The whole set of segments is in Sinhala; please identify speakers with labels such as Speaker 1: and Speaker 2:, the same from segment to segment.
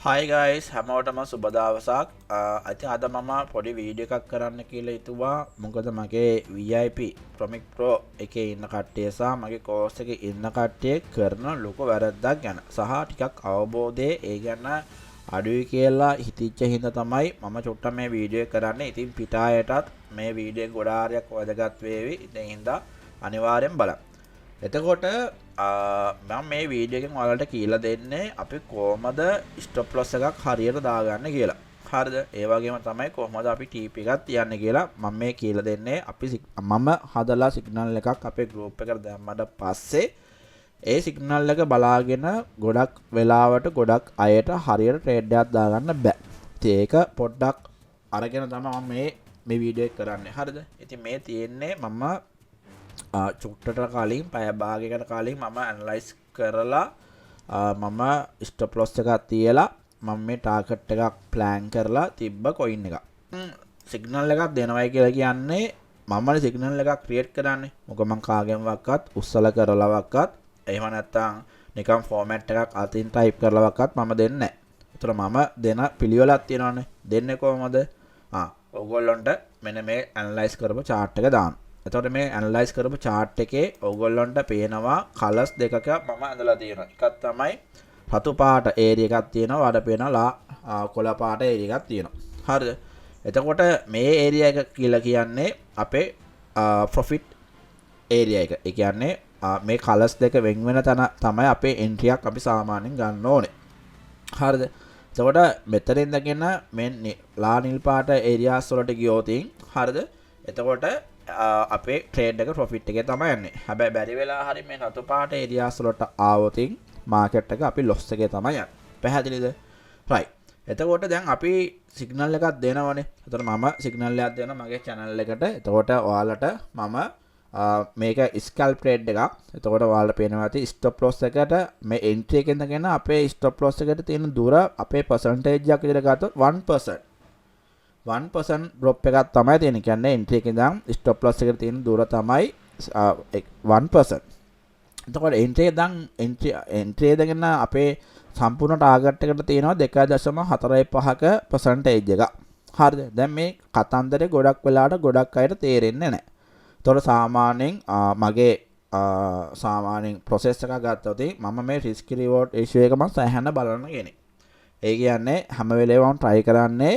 Speaker 1: Hi guys හැමෝටම සුබ දවසක්. ඉතින් අද මම පොඩි වීඩියෝ එකක් කරන්න කියලා හිතුවා. මොකද මගේ VIP Promic Pro එකේ ඉන්න කට්ටිය සහ මගේ course එකේ ඉන්න කට්ටිය කරන ලොකු වැරද්දක් ගැන සහ ටිකක් අවබෝධය ඒ ගැන අඩුයි කියලා හිතිච්ච හින්දා තමයි මම චුට්ටක් මේ වීඩියෝ එක කරන්නේ. ඉතින් පිටායටත් මේ වීඩියෝ එක ගොඩාරියක් වැදගත් වේවි. ඉතින් හින්දා අනිවාර්යෙන් බලන්න. එතකොට මම මේ වීඩියෝ එකෙන් ඔයාලට කියලා දෙන්නේ අපි කොහමද ස්ටොප් ලොස් එකක් හරියට දාගන්න කියලා. හරිද? ඒ වගේම තමයි කොහමද අපි TP එකක් තියන්නේ කියලා මම මේ කියලා දෙන්නේ. මම හදලා සිග්නල් එකක් අපේ ගෲප් එකට දැම්මට පස්සේ ඒ සිග්නල් එක බලාගෙන ගොඩක් වෙලාවට ගොඩක් අයට හරියට ට්‍රේඩ් එකක් දාගන්න බෑ. ඉතින් ඒක පොඩ්ඩක් අරගෙන තමයි මම මේ වීඩියෝ එක කරන්නේ. හරිද? ඉතින් මේ තියෙන්නේ මම චුට්ටට කලින් පැය භාගයකට කලින් මම ඇනලයිස් කරලා මම ස්ටොප් ලොස් එකක් තියලා මම මේ ටාගට් එකක් ප්ලෑන් කරලා තිබ්බ කොයින් එකක්. සිග්නල් එකක් දෙනවයි කියලා කියන්නේ මමනේ සිග්නල් එකක් ක්‍රියේට් කරන්නේ. මොකද මම කාගෙන්වත් උස්සලා කරලවක්වත් එහෙම නැත්නම් නිකන් ෆෝමැට් එකක් අතින් ටයිප් කරලවක්වත් මම දෙන්නේ නැහැ. ඒතර මම දෙන පිළිවෙලක් තියෙනවානේ. දෙන්නේ කොහමද? ඔයගොල්ලොන්ට මෙන්න මේ ඇනලයිස් කරපු chart එක දාන්න. එතකොට මේ ඇනලයිස් කරපු chart එකේ ඔයගොල්ලන්ට පේනවා කලර්ස් දෙකක මම ඇඳලා තියෙනවා. එකක් තමයි රතු පාට ඒරියා එකක් තියෙනවා. වඩ පේනවා කොළ පාට ඒරියා එකක් තියෙනවා. හරිද? එතකොට මේ ඒරියා එක කියලා කියන්නේ අපේ ප්‍රොෆිට් ඒරියා එක. ඒ කියන්නේ මේ කලර්ස් දෙක වෙන් වෙන තැන තමයි අපේ එන්ට්‍රි එකක් අපි සාමාන්‍යයෙන් ගන්න ඕනේ. හරිද? එතකොට මෙතනින් ඉඳගෙන මේ ලා නිල් පාට ඒරියාස් වලට ගියොතින් හරිද? එතකොට අපේ ට්‍රේඩ් එක ප්‍රොෆිට් එකේ තමයි යන්නේ. හැබැයි බැරි වෙලා හරි මේ රතු පාට ඒරියාස් වලට ආවොතින් මාකට් එක අපි ලොස් එකේ තමයි යන්නේ. පැහැදිලිද? රයිට්. එතකොට දැන් අපි සිග්නල් එකක් දෙනවනේ. එතකොට මම සිග්නල් එකක් දෙනවා මගේ channel එකට. එතකොට ඔයාලට මම මේක ස්කැල්ප් ට්‍රේඩ් එකක්. එතකොට ඔයාලට පේනවා ඇති ස්ටොප් ලොස් එකට මේ එන්ට්‍රි එකෙන් ඉඳගෙන අපේ ස්ටොප් ලොස් එකට තියෙන දුර අපේ පර්සන්ටේජ් එකක් විදිහට ගත්තොත් 1%. 1% drop එකක් තමයි තියෙන්නේ. කියන්නේ entry එකේ ඉඳන් stop loss එකට තියෙන දුර තමයි 1%. එතකොට entry එකෙන් අපේ සම්පූර්ණ target එකට තියෙනවා 2.45ක percentage එක. හරිද? දැන් මේ කතන්දරේ ගොඩක් වෙලාවට ගොඩක් අයට තේරෙන්නේ නැහැ. එතකොට සාමාන්‍යයෙන් process එකක් ගත්තොත් මම මේ risk reward ratio එක මම සෑහෙන බලන්න කෙනෙක්. ඒ කියන්නේ හැම වෙලේම මම try කරන්නේ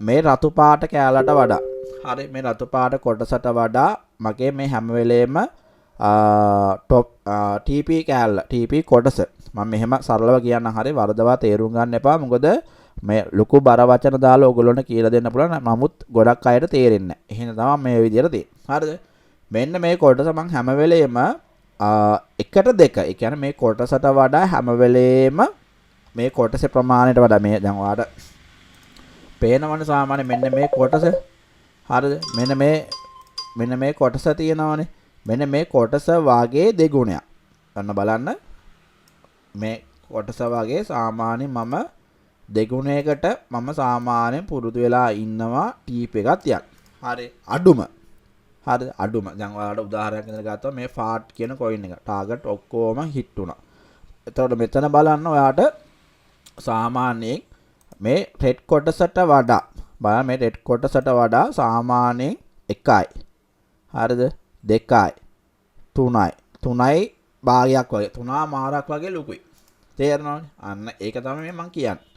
Speaker 1: මේ රතු පාට කෑල්ලට වඩා හරි මේ රතු පාට කොටසට වඩා මගේ මේ හැම වෙලේම টොප් TP කෑල්ල TP කොටස මම මෙහෙම සරලව කියන්න හරි වරදවා තේරුම් ගන්න එපා මොකද මේ ලොකු බර වචන දාලා ඔයගොල්ලන්ට කියලා දෙන්න පුළුවන් නමුත් ගොඩක් අයට තේරෙන්නේ නැහැ. එහෙනම් තමයි මේ විදියට තියෙන්නේ. හරිද? මෙන්න මේ කොටස මම හැම වෙලේම 1ට 2 ඒ කියන්නේ මේ කොටසට වඩා හැම වෙලේම මේ කොටසේ ප්‍රමාණයට වඩා මේ දැන් ඔයාලට පේනවනේ සාමාන්‍ය මෙන්න මේ කොටස හරිද මෙන්න මේ කොටස තියෙනවනේ මෙන්න මේ කොටස වාගේ දෙගුණයක් ගන්න බලන්න මේ කොටස වාගේ සාමාන්‍ය මම දෙගුණයකට මම සාමාන්‍යයෙන් පුරුදු වෙලා ඉන්නවා ටීප් එකක් තියන්න හරි අඩුම හරිද අඩුම දැන් ඔයාලට උදාහරණයක් විදිහට ගත්තොත් මේ ෆාට් කියන කොයින් එක ටාගට් ඔක්කොම හිට් වුණා එතකොට මෙතන බලන්න ඔයාට සාමාන්‍යයෙන් මේ රෙඩ් කොටසට වඩා බලන්න මේ රෙඩ් කොටසට වඩා සාමාන්‍යයෙන් 1යි හරිද 2යි 3යි භාගයක් වගේ 3 මාරක් වගේ ලොකුයි තේරෙනවනේ අන්න ඒක තමයි මම කියන්නේ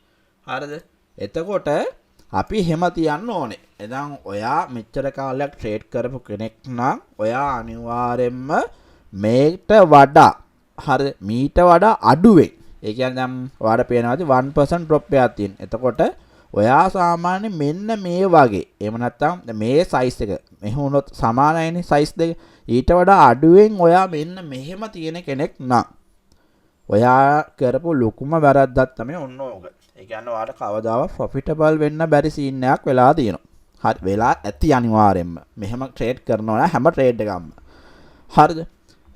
Speaker 1: හරිද එතකොට අපි හැම තියන්න ඕනේ එදන් ඔයා මෙච්චර කාලයක් ට්‍රේඩ් කරපු කෙනෙක් නම් ඔයා අනිවාර්යයෙන්ම මේකට වඩා හරිද මීට වඩා අඩුවෙන් ඒ කියන්නේ දැන් ඔයාලට පේනවාද 1% drop එකක් තියෙන. එතකොට ඔයා සාමාන්‍ය මෙන්න මේ වගේ. එහෙම නැත්නම් මේ size එක මෙහෙම වුණොත් සමානයිනේ size දෙක. ඊට වඩා අඩුවෙන් ඔයා මෙන්න මෙහෙම තියෙන කෙනෙක් නම් ඔයා කරපු ලොකුම වැරද්දක් තමයි ඔන්න ඕක. ඒ කියන්නේ ඔයාලට කවදාවත් profitable වෙන්න බැරි scene එකක් වෙලා තියෙනවා. හරි වෙලා ඇති අනිවාර්යෙන්ම. මෙහෙම trade කරනවා නම් හැම trade එකක්ම. හරිද?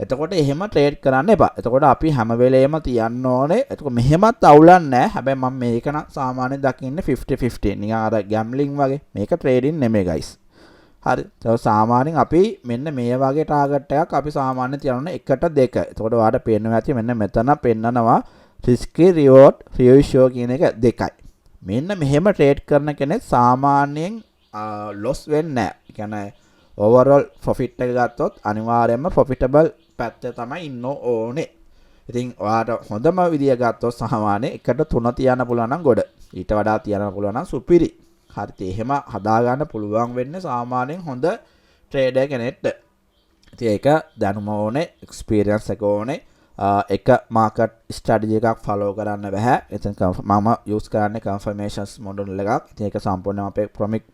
Speaker 1: එතකොට එහෙම ට්‍රේඩ් කරන්න එපා. එතකොට අපි හැම වෙලේම තියන්න ඕනේ. එතකොට මෙහෙමත් අවුලක් නැහැ. හැබැයි මම මේක නම් සාමාන්‍යයෙන් දකින්නේ 50-50. නිකන් අර ගැම්ලින් වගේ. මේක ට්‍රේඩින් නෙමෙයි guys. හරි. ඒක සාමාන්‍යයෙන් අපි මෙන්න මේ වගේ ටාගට් එකක් අපි සාමාන්‍යයෙන් තියන්න 1ට 2. එතකොට ඔයාලට පේනවා ඇති මෙන්න මෙතන පෙන්නනවා රිස්කි රිවෝඩ් රියෂෝ කියන එක දෙකයි. මෙන්න මෙහෙම ට්‍රේඩ් කරන කෙනෙක් සාමාන්‍යයෙන් ලොස් වෙන්නේ නැහැ. ඒ කියන්නේ ඕවරෝල් ප්‍රොෆිට් එක ගත්තොත් අනිවාර්යයෙන්ම ප්‍රොෆිටබල් පැත්තේ තමයි ඉන්න ඕනේ. ඉතින් ඔයාලට හොඳම විදිය ගත්තොත් සාමාන්‍යයෙන් එකට 3 තියන්න පුළුවන් නම් ගොඩ. ඊට වඩා තියන්න පුළුවන් නම් සුපිරි. හරිද? එහෙම හදා ගන්න පුළුවන් වෙන්නේ සාමාන්‍යයෙන් හොඳ ට්‍රේඩර් කෙනෙක්ට. ඉතින් ඒක දැනුම ඕනේ, එක්ස්පීරියන්ස් එක ඕනේ. එක මාකට් ස්ට්‍රැටජි එකක් ෆලෝ කරන්න බෑ. එතන මම යූස් කරන්නේ කන්ෆර්මේෂන්ස් මොඩල් එකක්. ඉතින් ඒක සම්පූර්ණයෙන්ම අපේ ප්‍රොමික්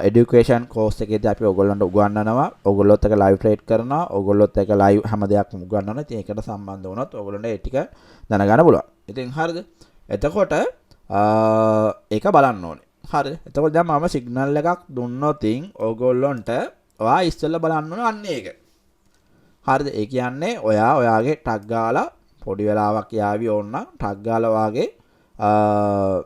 Speaker 1: එඩියුකේෂන් කෝස් එකේදී අපි ඔයගොල්ලන්ට උගන්වනවා. ඔයගොල්ලොත් එක ලයිව් ට්‍රේඩ් කරනවා. ඔයගොල්ලොත් එක ලයිව් හැම දෙයක්ම උගන්වනවා. ඉතින් ඒකට සම්බන්ධ වුණොත් ඔයගොල්ලන්ට ඒ ටික දැනගන්න පුළුවන්. ඉතින් හරිද? එතකොට ඒක බලන්න ඕනේ. හරිද? එතකොට දැන් මම සිග්නල් එකක් දුන්නොත් ඔයගොල්ලන්ට ඔයා ඉස්සෙල්ලා බලන්න ඕනේ අන්න ඒක. හරිද? ඒ කියන්නේ ඔයාගේ ටග් ගාලා පොඩි වෙලාවක් යාවි ඕන්න ටග් ගාලා වාගේ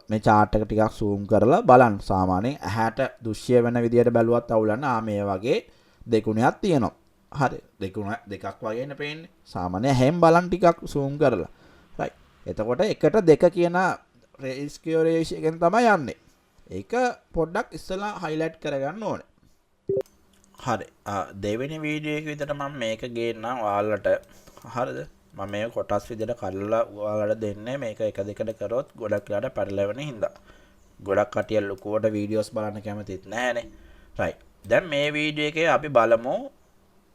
Speaker 1: මේ chart එක ටිකක් zoom කරලා බලන්න. සාමාන්‍යයෙන් ඇහැට දෘශ්‍ය වෙන විදියට බැලුවත් අවුලන්න මේ වගේ දෙකුණයක් තියෙනවා. හරි. දෙකක් වගේනේ පේන්නේ. සාමාන්‍යයෙන් හැම බලන් ටිකක් zoom කරලා. right. එතකොට එකට දෙක කියන ratio එකෙන් තමයි යන්නේ. ඒක පොඩ්ඩක් ඉස්සලා highlight කරගන්න ඕනේ. හරි. දෙවෙනි වීඩියෝ එක විතර මම මේක ගේන්නම් ඔයාලට. හරිද? මම මේක කොටස් විදිහට කඩලා ඔයාලට දෙන්නේ. මේක එක දෙකට කරොත් ගොඩක් ලාට පැටලෙවෙන හින්දා. ගොඩක් කටිය ලොකුවට වීඩියෝස් බලන්න කැමතිත් නැහැනේ. right. දැන් මේ වීඩියෝ එකේ අපි බලමු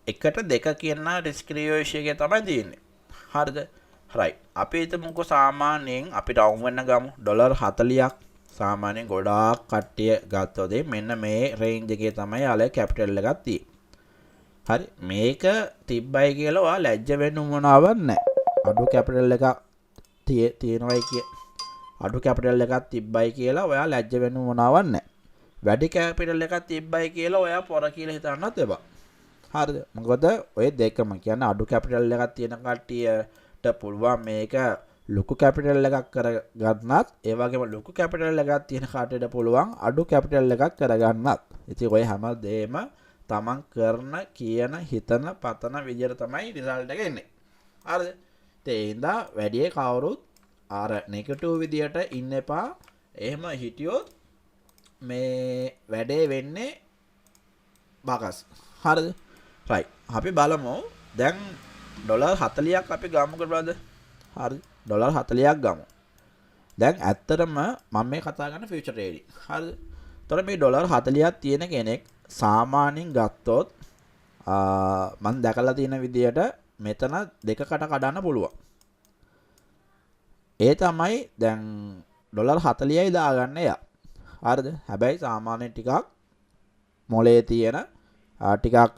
Speaker 1: එකට දෙක කියන රිස්ක් රියෝෂි එකේ තමයි තියෙන්නේ. හරිද? right. අපි හිතමුකෝ සාමාන්‍යයෙන් අපි ඩවුන් වෙන්න ගමු $40ක් සාමාන්‍යයෙන් ගොඩාක් කට්ටිය ගත්තොත් මෙන්න මේ රේන්ජ් එකේ තමයි යාලේ කැපිටල් එකක් තියෙන්නේ. හරි මේක තිබ්බයි කියලා ඔයා ලැජ්ජ වෙන්න උවමනාවක් නැහැ. අඩු කැපිටල් එකක් තියෙනවයි කිය. අඩු කැපිටල් එකක් තිබ්බයි කියලා ඔයා ලැජ්ජ වෙන්න උවමනාවක් නැහැ. වැඩි කැපිටල් එකක් තිබ්බයි කියලා ඔයා පොර කියලා හිතන්නත් එපා. හරිද? මොකද ඔය දෙකම කියන්නේ අඩු කැපිටල් එකක් තියෙන කට්ටියට පුළුවන් මේක ලොකු කැපිටල් එකක් කරගන්නත් ඒ වගේම ලොකු කැපිටල් එකක් තියෙන කාටට පුළුවන් අඩු කැපිටල් එකක් කරගන්නත්. ඉතින් ඔය හැමදේම තමන් කරන කියන හිතන පතන විදියට තමයි රිසල්ට් එක එන්නේ. හරිද? ඒ හින්දා වැඩි කවුරුත් අර නෙගටිව් විදියට ඉන්න එපා. එහෙම හිටියොත් මේ වැඩේ වෙන්නේ බකස්. හරිද? right. අපි බලමු දැන් $40ක් අපි ගමු කරලාද? හරි. $40ක් ගමු. දැන් ඇත්තටම මම මේ කතා කරන ෆියුචර් ට්‍රේඩින්. හරිද? එතකොට මේ $40ක් තියෙන කෙනෙක් සාමාන්‍යයෙන් ගත්තොත් මම දැකලා තියෙන විදියට මෙතන දෙකකට කඩන්න පුළුවන්. ඒ තමයි දැන් $40යි දාගන්න යා. හරිද? හැබැයි සාමාන්‍යයෙන් ටිකක් මොලේ තියෙන ටිකක්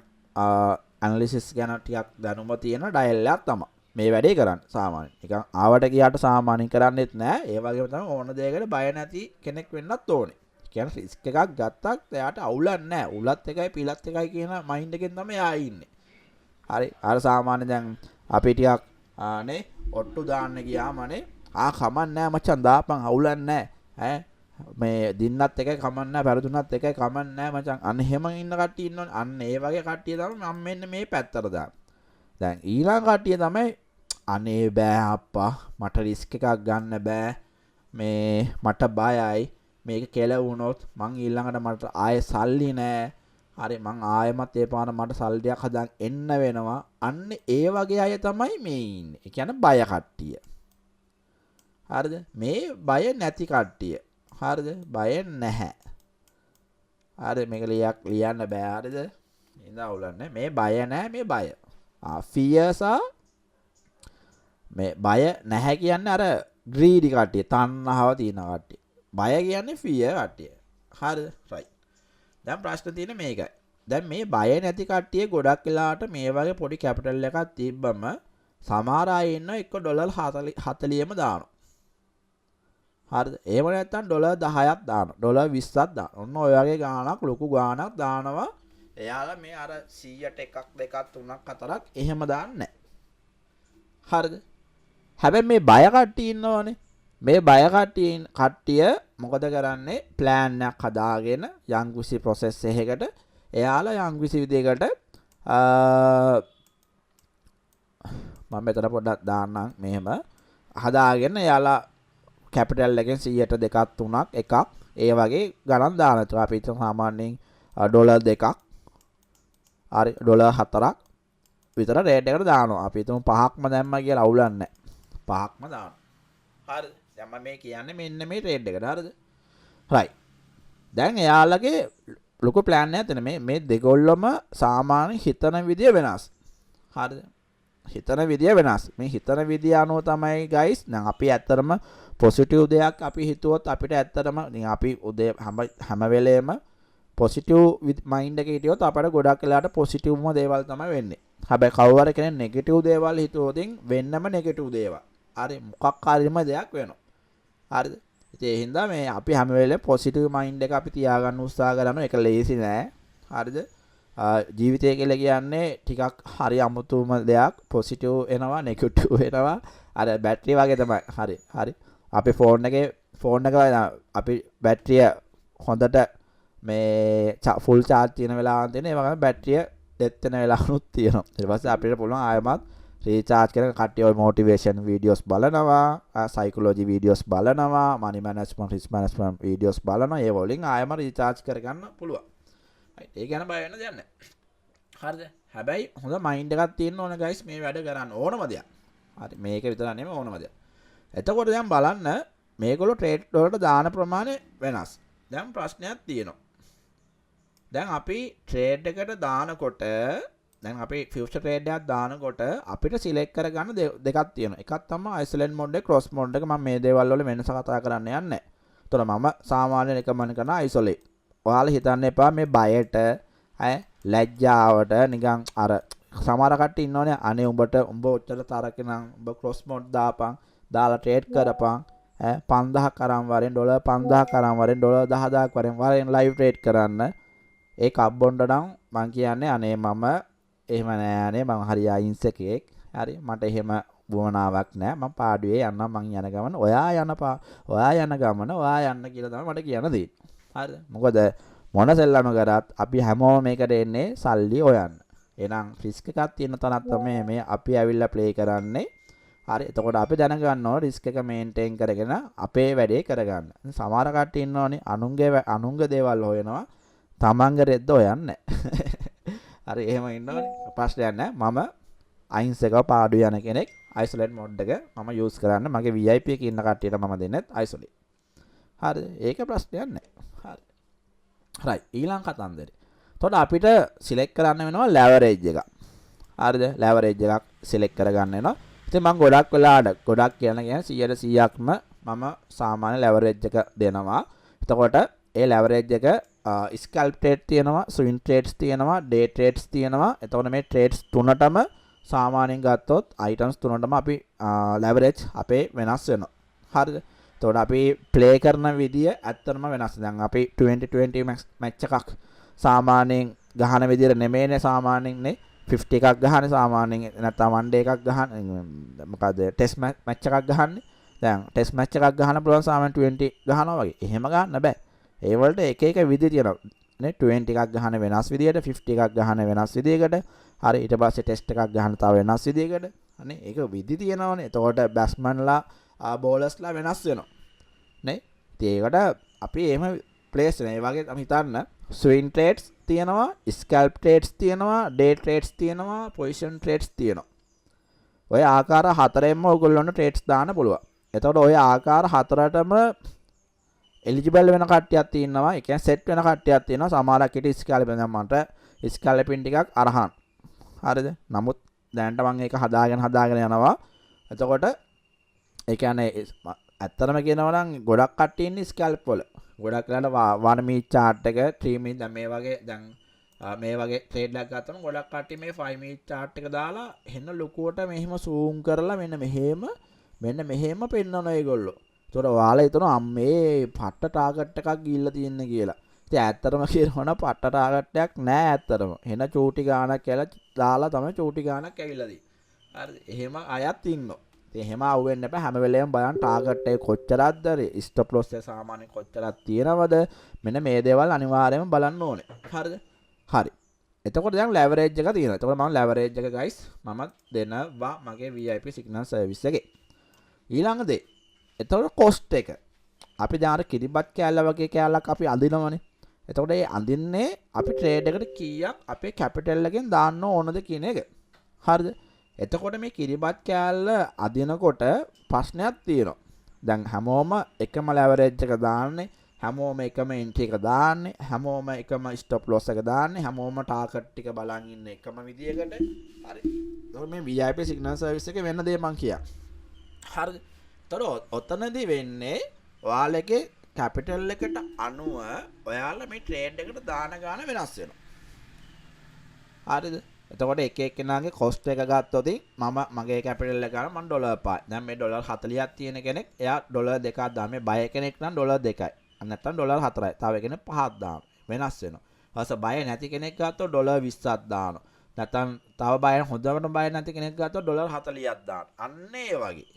Speaker 1: ඇනලිසිස් ගැන ටිකක් දැනුම තියෙන ඩයල් එකක් තමයි මේ වැඩේ කරන්නේ සාමාන්‍යයෙන්. නිකන් ආවට ගියාට සාමාන්‍යයෙන් කරන්නේත් නෑ. ඒ වගේම තමයි ඕන දෙයකට බය නැති කෙනෙක් වෙන්නත් ඕනේ. කියන්නේ රිස්ක් එකක් ගත්තත් එයාට අවුලක් නෑ. උලත් එකයි පිලත් එකයි කියන මයින්ඩ් එකෙන් තමයි එයා ඉන්නේ. හරි. අර සාමාන්‍ය දැන් අපි ටිකක් නේ ඔට්ටු දාන්න ගියාමනේ කමක් නෑ මචං දාපන් අවුලක් නෑ. ඈ මේ දින්නත් එකයි කමක් නෑ පෙරදුනත් එකයි කමක් නෑ මචං. අන්න එහෙම ඉන්න කට්ටිය ඉන්නවනේ. අන්න ඒ වගේ කට්ටිය තමයි මම මෙන්න මේ පැත්තට දාන්නේ. දැන් ඊළඟ කට්ටිය තමයි අනේ බෑ අප්පා මට රිස්ක් එකක් ගන්න බෑ. මේ මට බයයි. මේක කෙලවුණොත් මං ඊළඟට මට ආයෙ සල්ලි නෑ. හරි මං ආයෙමත් ඒ පාන මට සල්ලියක් හදන් එන්න වෙනවා. අන්න ඒ වගේ අය තමයි මේ ඉන්නේ. ඒ කියන්නේ බය කට්ටිය. හරිද? මේ බය නැති කට්ටිය. හරිද? බය නැහැ. හරි මේක ලියන්න බෑ. හරිද? ඉඳා උලන්නේ. මේ බය නැහැ මේ බය. fear මේ බය නැහැ කියන්නේ අර greedy කට්ටිය තණ්හාව තියෙන කට්ටිය. බය කියන්නේ fear කට්ටිය. හරිද? right. දැන් ප්‍රශ්න තියෙන්නේ මේකයි. දැන් මේ බය නැති කට්ටිය ගොඩක් වෙලාවට මේ වගේ පොඩි කැපිටල් එකක් තිබ්බම සමහර අය ඉන්න එක $40ම දානවා. හරිද? එහෙම නැත්නම් $10ක් දානවා. $20ක් දානවා. ඔන්න ඔය වගේ ගාණක් ලොකු ගාණක් දානවා. එයාලා මේ අර 100ට එකක් දෙකක් තුනක් හතරක් එහෙම දාන්නේ නැහැ. හරිද? හැබැයි මේ බය කට්ටිය ඉන්නවනේ. මේ බය කට්ටිය මොකද කරන්නේ? ප්ලෑන් එකක් හදාගෙන යම්කිසි process එකකට එයාලා යම්කිසි විදිහකට මම මෙතන පොඩ්ඩක් දාන්නම් මෙහෙම හදාගෙන යාලා කැපිටල් එකෙන් 100ට දෙකක් තුනක් එකක් ඒ වගේ ගණන් දානවා. ඒක අපි හිතමු සාමාන්‍යයෙන් ඩොලර් දෙකක් හරි ඩොලර් හතරක් විතර රේට් එකට දානවා. අපි හිතමු 5ක්ම දැම්මා කියලා අවුලක් නැහැ. 5ක්ම දානවා. හරිද? දැන් මම මේ කියන්නේ මෙන්න මේ රේට් එකට. හරිද? right. දැන් එයාලගේ ලොකු ප්ලෑන් එකක් තියෙන මේ දෙගොල්ලම සාමාන්‍ය හිතන විදිය වෙනස්. හරිද? හිතන විදිය වෙනස්. මේ හිතන විදිය අනුව තමයි guys දැන් අපි ඇත්තටම පොසිටිව් දෙයක් අපි හිතුවොත් අපිට ඇත්තටම ඉතින් අපි උදේ හැම වෙලේම පොසිටිව් මයින්ඩ් එකේ හිටියොත් අපට ගොඩක් වෙලාවට පොසිටිව්ම දේවල් තමයි වෙන්නේ. හැබැයි කවුරු හරි කෙනෙක් නෙගටිව් දේවල් හිතුවොත් වෙන්නම නෙගටිව් දේවල්. හරි මොකක් හරිම දෙයක් වෙනවා. හරිද? ඉතින් ඒ හින්දා මේ අපි හැම වෙලේම පොසිටිව් මයින්ඩ් එක අපි තියාගන්න උත්සාහ කරනවා. ඒක ලේසි නෑ. හරිද? ජීවිතය කියලා කියන්නේ ටිකක් හරි අමුතුම දෙයක්. පොසිටිව් එනවා නෙගටිව් එනවා. අර බැටරි වගේ තමයි. හරි. අපි ෆෝන් එක අපි බැටරිය හොඳට මේ ෆුල් charge තියෙන වෙලාවක් තියෙන ඒ වගේම බැටරිය ඩෙත් වෙන වෙලාවනුත් තියෙනවා. ඊට පස්සේ අපිට පුළුවන් ආයෙමත් රීචාර්ජ් කරන කට්ටිය ඔය මොටිවේෂන් වීඩියෝස් බලනවා, සයිකොලොජි වීඩියෝස් බලනවා, මනි මැනේජ්මන්ට් රිස්ක් මැනේජ්මන්ට් වීඩියෝස් බලනවා. ඒ වලින් ආයෙම රීචාර්ජ් කරගන්න පුළුවන්. ඒ ගැන බය වෙන්න දෙයක් නැහැ. හරිද? හැබැයි හොඳ මයින්ඩ් එකක් තියෙන්න ඕන guys මේ වැඩ කරන්න ඕනම දෙයක්. හරි මේක විතර නෙමෙයි ඕනම දෙයක්. එතකොට දැන් බලන්න මේගොල්ලෝ ට්‍රේඩ් වලට දාන ප්‍රමාණය වෙනස්. දැන් ප්‍රශ්නයක් තියෙනවා. දැන් අපි ට්‍රේඩ් එකට දානකොට දැන් අපි ෆියුචර් ට්‍රේඩ් එකක් දානකොට අපිට සිලෙක්ට් කරගන්න දෙකක් තියෙනවා. එකක් තමයි අයිසොලේට් මොඩ් එක ක්‍රොස් මොඩ් එක. මම මේ දේවල් වල වෙනස කතා කරන්න යන්නේ නැහැ. එතකොට මම සාමාන්‍යයෙන් රෙකමන්ඩ් කරන අයිසොලේට්. ඔයාලා හිතන්න එපා මේ බයට ලැජ්ජාවට නිකන් අර සමහර කට්ටිය ඉන්නෝනේ අනේ උඹ ඔච්චර තරක නම් උඹ ක්‍රොස් මොඩ් දාපන් දාලා ට්‍රේඩ් කරපන් 5000ක් අරන් වරෙන් ඩොලර් 5000ක් අරන් වරෙන් ඩොලර් 10000ක් වරෙන් ලයිව් ට්‍රේඩ් කරන්න. ඒ කබ්බොන්ඩ නම් මං කියන්නේ අනේ මම එහෙම නෑ අනේ මං හරි අයින්ස් එකෙක්. හරි මට එහෙම වුණාවක් නෑ. මං පාඩුවේ යන්නම් මං යන ගමන ඔයා යන ගමන ඔයා යන්න කියලා තමයි මට කියන්න දෙන්නේ. හරිද? මොකද මොන සෙල්ලම කරත් අපි හැමෝම මේකට එන්නේ සල්ලි හොයන්න. එහෙනම් රිස්ක් එකක් තියෙන තැනක් තමයි මේ අපි ඇවිල්ලා ප්ලේ කරන්නේ. හරි එතකොට අපි දැනගන්න ඕන රිස්ක් එක මේන්ටේන් කරගෙන අපේ වැඩේ කරගන්න. සමහර කට්ටිය ඉන්නෝනේ අනුන්ගේ දේවල් හොයනවා. තමන්ගේ රෙද්ද හොයන්නේ හරි එහෙම ඉන්නෝනේ. ප්‍රශ්නයක් නැහැ. මම අයින්ස් එක පාඩු යන කෙනෙක්. අයිසොලේට් මොඩ් එක මම යූස් කරන්න. මගේ VIP එකේ ඉන්න කට්ටියට මම දෙන්නෙත් අයිසොලේට්. හරිද? ඒක ප්‍රශ්නයක් නැහැ. හරි. right ඊළඟ කතන්දරේ. එතකොට අපිට සිලෙක්ට් කරන්න වෙනවා ලෙවරේජ් එකක්. හරිද? ලෙවරේජ් එකක් සිලෙක්ට් කරගන්න වෙනවා. ඉතින් මම ගොඩක් කියන්නේ 100%ක්ම මම සාමාන්‍ය ලෙවරේජ් එක දෙනවා. එතකොට ඒ ලෙවරේජ් එක ස්කැල්ප් ට්‍රේඩ් තියෙනවා, ස්විං ට්‍රේඩ්ස් තියෙනවා, ඩේ ට්‍රේඩ්ස් තියෙනවා. එතකොට මේ ට්‍රේඩ්ස් තුනටම සාමාන්‍යයෙන් ගත්තොත් අයිටම්ස් තුනටම අපි ලෙවරේජ් අපේ වෙනස් වෙනවා. හරිද? එතකොට අපි ප්ලේ කරන විදිය ඇත්තටම වෙනස්. දැන් අපි 2020 මැච් එකක් සාමාන්‍යයෙන් ගහන විදියට නෙමෙයිනේ සාමාන්‍යයෙන් 50 එකක් ගහන්නේ සාමාන්‍යයෙන් නැත්නම් වන් ඩේ එකක් ගහන්නේ මොකද ටෙස්ට් මැච් එකක් ගහන්නේ. දැන් ටෙස්ට් මැච් එකක් ගහන පුළුවන් සාමාන්‍යයෙන් 20 ගහනවා වගේ. එහෙම ගන්න බෑ. ඒ වලට එක විදි තියෙනවා නේ. 20 එකක් ගහන වෙනස් විදියට 50 එකක් ගහන වෙනස් විදියකට. හරි ඊට පස්සේ ටෙස්ට් එකක් ගහන තව වෙනස් විදියකට. අනේ ඒක විදි තියෙනවනේ. එතකොට බැට්ස්මන්ලා බෝලර්ස්ලා වෙනස් වෙනවා නේ. ඉතින් ඒකට අපි එහෙම ප්ලේස් වෙන. ඒ වගේ අපි හිතන්න ස්විං ට්‍රේඩ්ස් තියෙනවා, ස්කැල්ප් ට්‍රේඩ්ස් තියෙනවා, ඩේ ට්‍රේඩ්ස් තියෙනවා, පොසිෂන් ට්‍රේඩ්ස් තියෙනවා. ඔය ආකාර හතරෙන්ම ඔයගොල්ලොන්ට ට්‍රේඩ්ස් දාන්න පුළුවන්. එතකොට ඔය ආකාර හතරටම එලිජිබල් වෙන කට්ටියක් තියෙනවා. ඒ කියන්නේ සෙට් වෙන කට්ටියක් තියෙනවා. සමහරක් හිට ස්කැල්පින් දැන් මට ස්කැල්පින් ටිකක් අරහන්. හරිද? නමුත් දැනට මම ඒක හදාගෙන යනවා. එතකොට ඒ කියන්නේ ඇත්තටම කියනවා නම් ගොඩක් කට්ටිය ඉන්නේ ස්කැල්ප් වල. ගොඩක් වෙලාවට 1 minute chart එක 3 minute දැන් මේ වගේ මේ වගේ ට්‍රේඩ් එකක් ගත්තම ගොඩක් කට්ටිය මේ 5 minute chart එක දාලා හෙන්න ලොකුවට මෙහෙම zoom කරලා මෙන්න මෙහෙම පෙන්නන ඒගොල්ලෝ. ඒතකොට ඔයාලා හිතනවා අම්මේ පට්ට ටාගට් එකක් ගිහිල්ලා තියෙන්නේ කියලා. ඉතින් ඇත්තටම කියනවනම් පට්ට ටාගට් එකක් නෑ ඇත්තටම. හෙන චූටි ගානක් කියලා දාලා තමයි චූටි ගානක් ඇවිල්ලා තියෙන්නේ. හරිද? එහෙම අයත් ඉන්නවා. ඉතින් එහෙම අහුවෙන්න එපා. හැම වෙලේම බලන්න ටාගට් එක කොච්චරක්ද, ස්ටොප් ලොස් එක සාමාන්‍යයෙන් කොච්චරක් තියෙනවද? මෙන්න මේ දේවල් අනිවාර්යයෙන්ම බලන්න ඕනේ. හරිද? හරි. එතකොට දැන් ලෙවරේජ් එක තියෙනවා. එතකොට මම ලෙවරේජ් එක guys මම දෙනවා මගේ VIP සිග්නල් සර්විස් එකේ. ඊළඟ දේ එතකොට කොස්ට් එක අපි දැන් අර කිරිබත් කෑල්ල වගේ කෑල්ලක් අපි අඳිනවනේ. එතකොට ඒ අඳින්නේ අපි ට්‍රේඩ් එකට කීයක් අපේ කැපිටල් එකෙන් දාන්න ඕනද කියන එක. හරිද? එතකොට මේ කිරිබත් කෑල්ල අදිනකොට ප්‍රශ්නයක් තියෙනවා. දැන් හැමෝම එකම ලෙවරේජ් එක දාන්නේ, හැමෝම එකම එන්ට්‍රි එක දාන්නේ, හැමෝම එකම ස්ටොප් ලොස් එක දාන්නේ, හැමෝම ටාගට් ටික බලන් ඉන්න එකම විදියකට. හරි. එතකොට මේ VIP සිග්නල් සර්විස් එකේ වෙන දේ මං කියා. හරිද? එතකොට ඔතනදී වෙන්නේ ඔයාලගේ කැපිටල් එකට අනුව ඔයාලා මේ ට්‍රේඩ් එකට දාන ගාන වෙනස් වෙනවා. හරිද? එතකොට එක එක්කෙනාගේ කොස්ට් එක ගත්තොත් මම මගේ කැපිටල් එක ගන්න මම ඩොලර් 5. දැන් මේ ඩොලර් 40ක් තියෙන කෙනෙක් එයා ඩොලර් 2ක් දාන. මේ බය කෙනෙක් නම් ඩොලර් 2යි. නැත්නම් ඩොලර් 4යි. තව කෙනෙක් 5ක් දාන. වෙනස් වෙනවා. ඊපස්සේ බය නැති කෙනෙක් ගත්තොත් ඩොලර් 20ක් දානවා. නැත්නම් තව බය හොඳට බය නැති කෙනෙක් ගත්තොත් ඩොලර් 40ක් දාන. අන්න ඒ වගේ.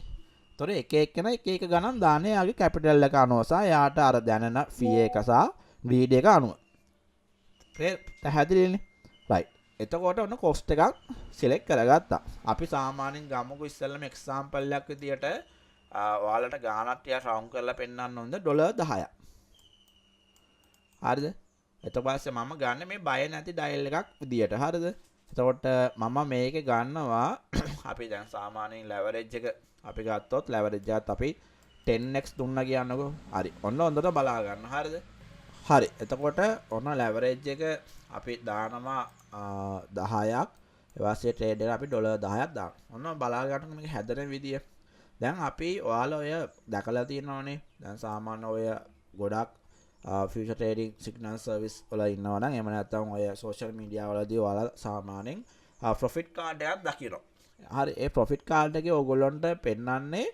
Speaker 1: තොර එක එක්කෙනා එක එක ගණන් දාන්නේ යාගේ කැපිටල් එක අනුව සහ යාට අර දැනෙන ෆී එක සහ ග්‍රීඩ් එක අනුව. පැහැදිලිනේ? රයිට්. එතකොට ඔන්න කොස්ට් එකක් සිලෙක්ට් කරගත්තා. අපි සාමාන්‍යයෙන් ගමුකෝ ඉස්සෙල්ලාම එක්සැම්පල් එකක් විදියට ඔයාලට ගාණක් ටික රවුන්ඩ් කරලා පෙන්නන්න ඕනද ඩොලර් 10ක්. හරිද? එතකොට මම ගන්න මේ බය නැති ඩයල් එකක් විදියට. හරිද? එතකොට මම මේකේ ගන්නවා අපි දැන් සාමාන්‍යයෙන් ලෙවරේජ් එක අපි ගත්තොත් ලෙවරේජ් එකත් අපි 10x දුන්නා කියන්නකෝ. හරි. ඔන්න හොඳට බලා ගන්න. හරිද? හරි. එතකොට ඔන්න ලෙවරේජ් එක අපි දානවා 10ක්. ඒ වාසිය ට්‍රේඩ් එක අපි ඩොලර් 10ක් දානවා. ඔන්න බලා ගන්න මේක හැදෙන විදිය. දැන් අපි ඔයාලා ඔය දැකලා තියෙනවනේ. දැන් සාමාන්‍ය ඔය ගොඩක් ෆියුචර් ට්‍රේඩින් සිග්නල් සර්විස් වල ඉන්නවා නම් එහෙම නැත්නම් ඔය සෝෂල් මීඩියා වලදී ඔයාලා සාමාන්‍යයෙන් ප්‍රොෆිට් කාඩ් එකක් දකිනවා. හරි. ඒ ප්‍රොෆිට් කාඩ් එකේ ඕගොල්ලන්ට පෙන්වන්නේ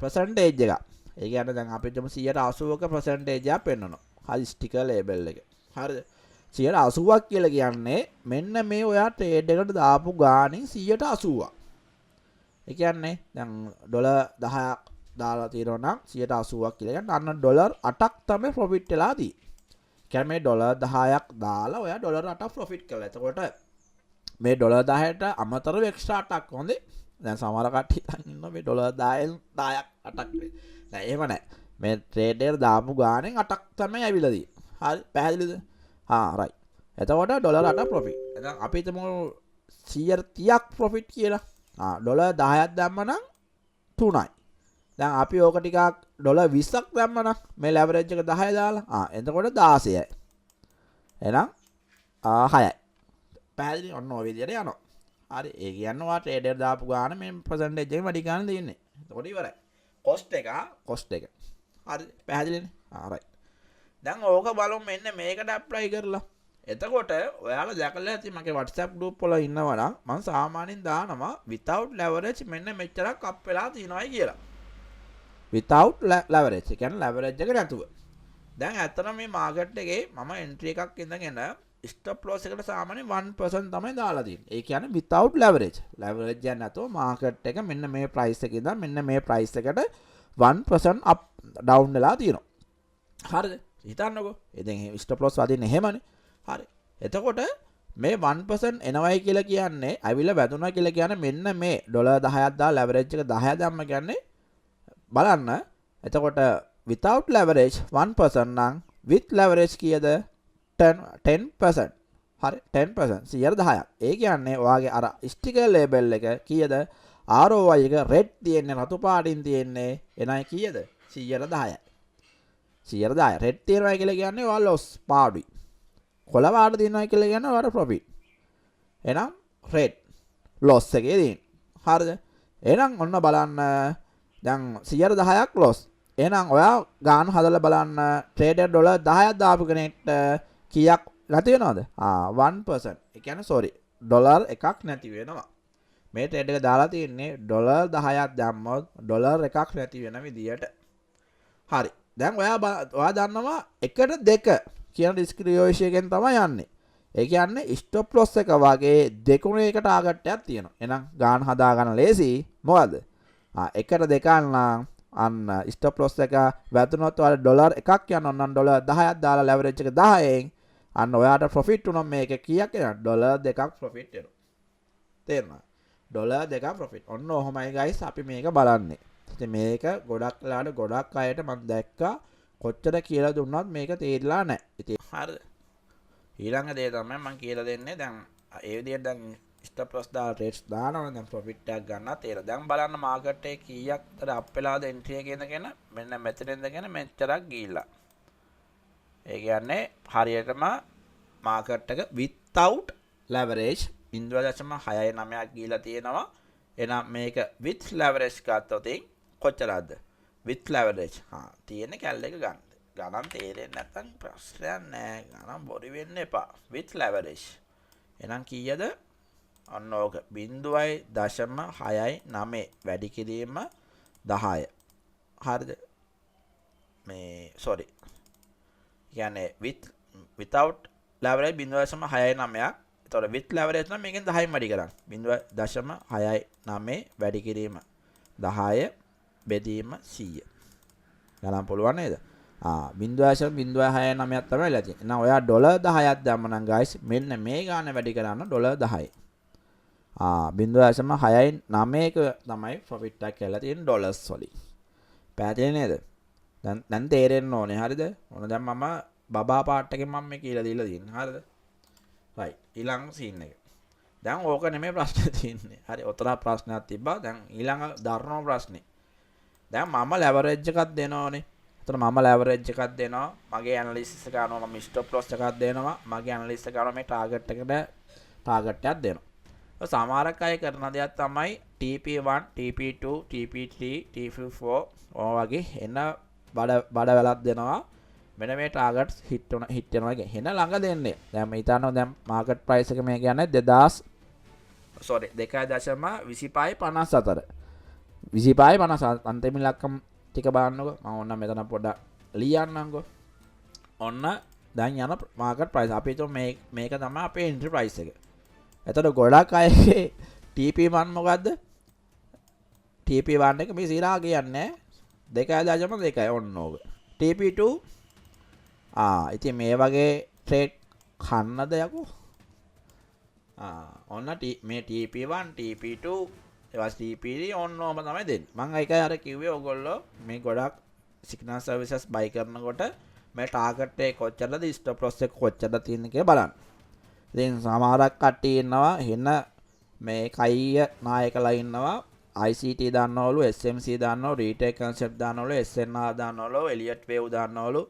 Speaker 1: පර්සන්ටේජ් එක. ඒ කියන්නේ දැන් අපිට 180ක පර්සන්ටේජ් එකක් පෙන්වනවා. හරි ස්ටිකර් ලේබල් එක. හරිද? 180ක් කියලා කියන්නේ මෙන්න මේ ඔයා ට්‍රේඩ් එකට දාපු ගාණින් 180ක්. ඒ කියන්නේ දැන් ඩොලර් 10ක් දාලා තියෙනවා නම් 180ක් කියලා කියන්නේ අන්න ඩොලර් 8ක් තමයි ප්‍රොෆිට් වෙලා තියෙන්නේ. කියන්නේ මේ ඩොලර් 10ක් දාලා ඔයා ඩොලර් 8ක් ප්‍රොෆිට් කළා. එතකොට මේ ඩොලර් 10ට අමතරව එක්ස්ට්‍රා 8ක් හොඳේ. දැන් සමහර කට්ටිය හිතන් ඉන්නවා මේ ඩොලර් 10න් 10ක් 8ක් නේ. නෑ එහෙම නෑ. මේ ට්‍රේඩ් එකට දාපු ගාණෙන් 8ක් තමයි ඇවිල්ලා තියෙන්නේ. හරි පැහැදිලිද? රයිට්. එතකොට ඩොලර් 8 ප්‍රොෆිට්. දැන් අපි හිතමු 130ක් ප්‍රොෆිට් කියලා. ඩොලර් 10ක් දැම්මනම් 3යි. දැන් අපි ඕක ටිකක් ඩොලර් 20ක් දැම්මනම් මේ ලෙවරේජ් එක 10 දාලා එතකොට 16යි. එහෙනම් 6යි. පැහැදිලි ඔන්න ඔය විදිහට යනවා. හරි ඒ කියන්නේ ඔයා ට්‍රේඩර් දාපු ගාන මේ පර්සන්ටේජ් එකෙන් වැඩි ගාන දෙන්නේ. එතකොට ඉවරයි. කොස්ට් එක. හරි පැහැදිලිනේ? රයිට්. දැන් ඕක බලමු මෙන්න මේකට ඇප්ලයි කරලා. එතකොට ඔයාලා දැකලා ඇති මගේ WhatsApp group වල ඉන්නවා නම් මම සාමාන්‍යයෙන් දානවා without leverage මෙන්න මෙච්චරක් අප් වෙලා තියෙනවායි කියලා. without leverage. ඒ කියන්නේ leverage එක නැතුව. දැන් ඇත්තටම මේ මාකට් එකේ මම එන්ට්‍රි එකක් ඉඳගෙන ස්ටොප් ලොස් එකට සාමාන්‍යයෙන් 1% තමයි දාලා තියෙන්නේ. ඒ කියන්නේ without leverage. leverage එක නැතුව මාකට් එක මෙන්න මේ price එකේ ඉඳන් මෙන්න මේ price එකට 1% up down වෙලා තියෙනවා. හරිද? හිතන්නකෝ. ඉතින් ස්ටොප් ලොස් වදින්නේ එහෙමනේ. හරි. එතකොට මේ 1% එනවයි කියලා කියන්නේ අවිල වැදුනා කියලා කියන්නේ මෙන්න මේ ඩොලර් 10ක් දාලා leverage එක 10 දැම්ම කියන්නේ බලන්න. එතකොට without leverage 1% නම් with leverage කීයද 10%. හරි 10% 10ක්. ඒ කියන්නේ ඔයාගේ අර ස්ටිකර් ලේබල් එක කීයද ROI එක රෙඩ් තියෙන්නේ රතු පාටින් තියෙන්නේ එනයි කීයද 10%යි. 10% රෙඩ් තියෙනවා කියලා කියන්නේ ඔයා loss පාඩුයි. කොළ පාට තියෙනවා කියලා කියන්නේ ඔයාට profit. එහෙනම් රෙඩ් loss එකේ තියෙන. හරිද? එහෙනම් ඔන්න බලන්න දැන් 10%ක් loss. එහෙනම් ඔයා ගාන හදලා බලන්න ට්‍රේඩර් ඩොලර් 10ක් දාපු කෙනෙක්ට කීයක් නැති වෙනවද? 1%. ඒ කියන්නේ sorry ඩොලර් එකක් නැති වෙනවා. මේ ට්‍රේඩ් එක දාලා තියෙන්නේ ඩොලර් 10ක් දැම්මොත් ඩොලර් එකක් නැති වෙන විදියට. හරි. දැන් ඔයා දන්නවා 1ට 2 කියන ඩිස්ක්‍රිප්ෂන් එකෙන් තමයි යන්නේ. ඒ කියන්නේ ස්ටොප් ලොස් එක වගේ දෙකුණේ එක ටාගට් එකක් තියෙනවා. එහෙනම් ගාන හදා ගන්න ලේසි. මොකද? 1ට 2 නම් අන්න ස්ටොප් ලොස් එක වැදුනොත් ඔයාලා ඩොලර් එකක් යනවා නම් ඩොලර් 10ක් දාලා ලෙවරේජ් එක 10න් අන්න ඔයාට ප්‍රොෆිට් උනොත් මේක කීයක් එනවා? ඩොලර් 2ක් ප්‍රොෆිට් එනවා. තේරුණා? ඩොලර් 2ක් ප්‍රොෆිට්. ඔන්න ඔහොමයි ගයිස් අපි මේක බලන්නේ. ඉතින් මේක ගොඩක් වෙලාවට ගොඩක් අයට මම දැක්කා කොච්චර කියලා දුන්නත් මේක තේරිලා නැහැ. ඉතින් හරිද? ඊළඟ දේ තමයි මම කියලා දෙන්නේ දැන් ඒ විදිහට දැන් ස්ටොප් ලොස් දාලා ට්‍රේඩ්ස් දානවා දැන් ප්‍රොෆිට් එකක් ගන්නත් ඒර දැන් බලන්න මාකට් එකේ කීයක්තර අප් වෙලාද එන්ට්‍රි එක ඉඳගෙන මෙන්න මෙතන ඉඳගෙන මෙච්චරක් ගිහිල්ලා ඒ කියන්නේ හරියටම මාකට් එක without leverage 0.69ක් ගිහිල්ලා තියෙනවා එහෙනම් මේක with leverage ගත්තොත් කොච්චරද with leverage තියෙන කැල් එක ගන්න ගණන් තේරෙන්නේ නැත්නම් ප්‍රශ්නයක් නෑ ගණන් බොරි වෙන්න එපා with leverage එහෙනම් කීයද අන්න ඕක 0.69 වැඩි කිරීම 10 හරිද මේ sorry කියන්නේ without leverage 0.69ක් එතකොට with leverage නම් මේකෙන් 10න් වැඩි කරන්න 0.69 වැඩි කිරීම 10 බෙදීම 100 ගණන් පුළුවන් නේද 0.069ක් තමයි වෙලා තියෙන්නේ. එහෙනම් ඔයා ඩොලර් 10ක් දැම්ම නම් guys මෙන්න මේ ගාන වැඩි කරන්න ඩොලර් 10. 0.69ක තමයි profit එකක් කියලා තියෙන්නේ ඩොලර්ස් වලින්. පැහැදිලි නේද? දැන් තේරෙන්න ඕනේ හරිද? ඕන දැන් මම බබා පාට් එකෙන් මම මේ කියලා දීලා තියෙන්නේ. හරිද? right. ඊළඟ සීන් එක. දැන් ඕක නෙමෙයි ප්‍රශ්නේ තියෙන්නේ. හරි. ඔතන ප්‍රශ්නයක් තිබ්බා. දැන් ඊළඟ ධර්ම ප්‍රශ්නේ. දැන් මම leverage එකක් දෙනවනේ. එතන මම leverage එකක් දෙනවා මගේ analysis එක ගන්නවා මම stop loss එකක් දෙනවා මගේ analysis එක ගන්නවා මේ target එකට target එකක් දෙනවා සමහරක් අය කරන දෙයක් තමයි TP1 TP2 TP3 TP4 ඔය වගේ එන බඩ වැලක් දෙනවා මෙන්න මේ target hit වෙනවා වගේ එන ළඟ දෙන්නේ දැන් මේ හිතනවා දැන් market price එක මේ කියන්නේ 2.25 54 25.50 අන්තිම ඉලක්කම් ටික බලන්නකෝ මම ඔන්න මෙතන පොඩ්ඩක් ලියන්නම්කෝ ඔන්න දැන් යන මාකට් ප්‍රයිස් අපි හිතමු මේක තමයි අපේ එන්ට්‍රි ප්‍රයිස් එක. එතකොට ගොඩක් අයගේ TP1 මොකද්ද? TP1 එක මේ සීරා කියන්නේ 2.2 ඔන්න ඕක. TP2 ඉතින් මේ වගේ ට්‍රේඩ් කන්නද යකෝ? ඔන්න මේ TP1 TP2 එවස් TP3 ඕනෝම තමයි දෙන්නේ. මම ඒකයි අර කිව්වේ ඔයගොල්ලෝ මේ ගොඩක් සිග්නල් සර්විසස් බයි කරනකොට මේ ටාගට් එක කොච්චරද ස්ටොප් ලොස් එක කොච්චරද තියෙන්නේ කියලා බලන්න. ඉතින් සමහරක් කට්ටිය ඉන්නවා එන මේ කයිය නායකලා ඉන්නවා ICT දාන්නවලු SMC දාන්නවලු රීටේල් කන්සෙප්ට් දාන්නවලු SNR දාන්නවලු එලියට් වේව් දාන්නවලු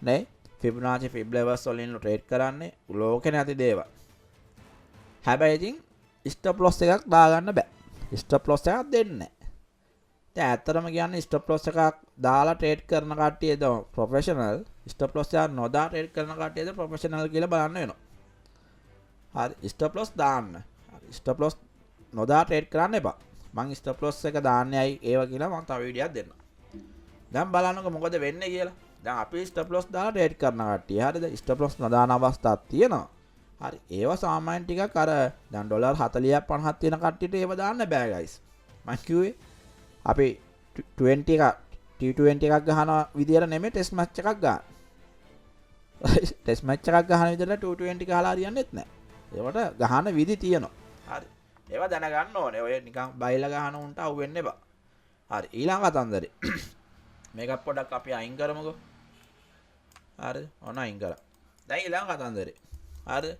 Speaker 1: නේ ෆිබොනාචි ෆිබ් ලෙවල්ස් වලින් ට්‍රේඩ් කරන්නේ ලෝකේ නැති දේවල්. හැබැයි ඉතින් ස්ටොප් ලොස් එකක් දාගන්න බෑ. ස්ටොප් ලොස් එකක් දෙන්නේ නැහැ. දැන් ඇත්තටම කියන්නේ ස්ටොප් ලොස් එකක් දාලා ට්‍රේඩ් කරන කට්ටියද ප්‍රොෆෙෂනල් ස්ටොප් ලොස් එකක් නොදා ට්‍රේඩ් කරන කට්ටියද ප්‍රොෆෙෂනල් කියලා බලන්න වෙනවා. හරි ස්ටොප් ලොස් දාන්න. හරි ස්ටොප් ලොස් නොදා ට්‍රේඩ් කරන්න එපා. මම ස්ටොප් ලොස් එක දාන්නේ ඇයි ඒව කියලා මම තව වීඩියෝයක් දෙන්නම්. දැන් බලන්නකො මොකද වෙන්නේ කියලා. දැන් අපි ස්ටොප් ලොස් දාලා ට්‍රේඩ් කරන කට්ටිය හරිද ස්ටොප් ලොස් නොදාන අවස්ථාවක් තියෙනවා. හරි ඒව සාමාන්‍ය ටිකක් අර දැන් ඩොලර් 40ක් 50ක් තියෙන කට්ටියට ඒව දාන්න බෑ ගයිස් මම කිව්වේ අපි 20 එකක් T20 එකක් ගහනවා විදියට නෙමෙයි ටෙස්ට් මැච් එකක් ගන්න ටෙස්ට් මැච් එකක් ගහන විදියට 220 ගහලා හරියන්නේත් නැහැ ඒවට ගහන විදි තියෙනවා හරි ඒව දැනගන්න ඕනේ ඔය නිකන් බයිලා ගහන උන්ට අවු වෙන්න එපා හරි ඊළඟ කතන්දරේ මේක පොඩ්ඩක් අපි අයින් කරමුකෝ හරි ඔන්න අයින් කරා දැන් ඊළඟ කතන්දරේ හරි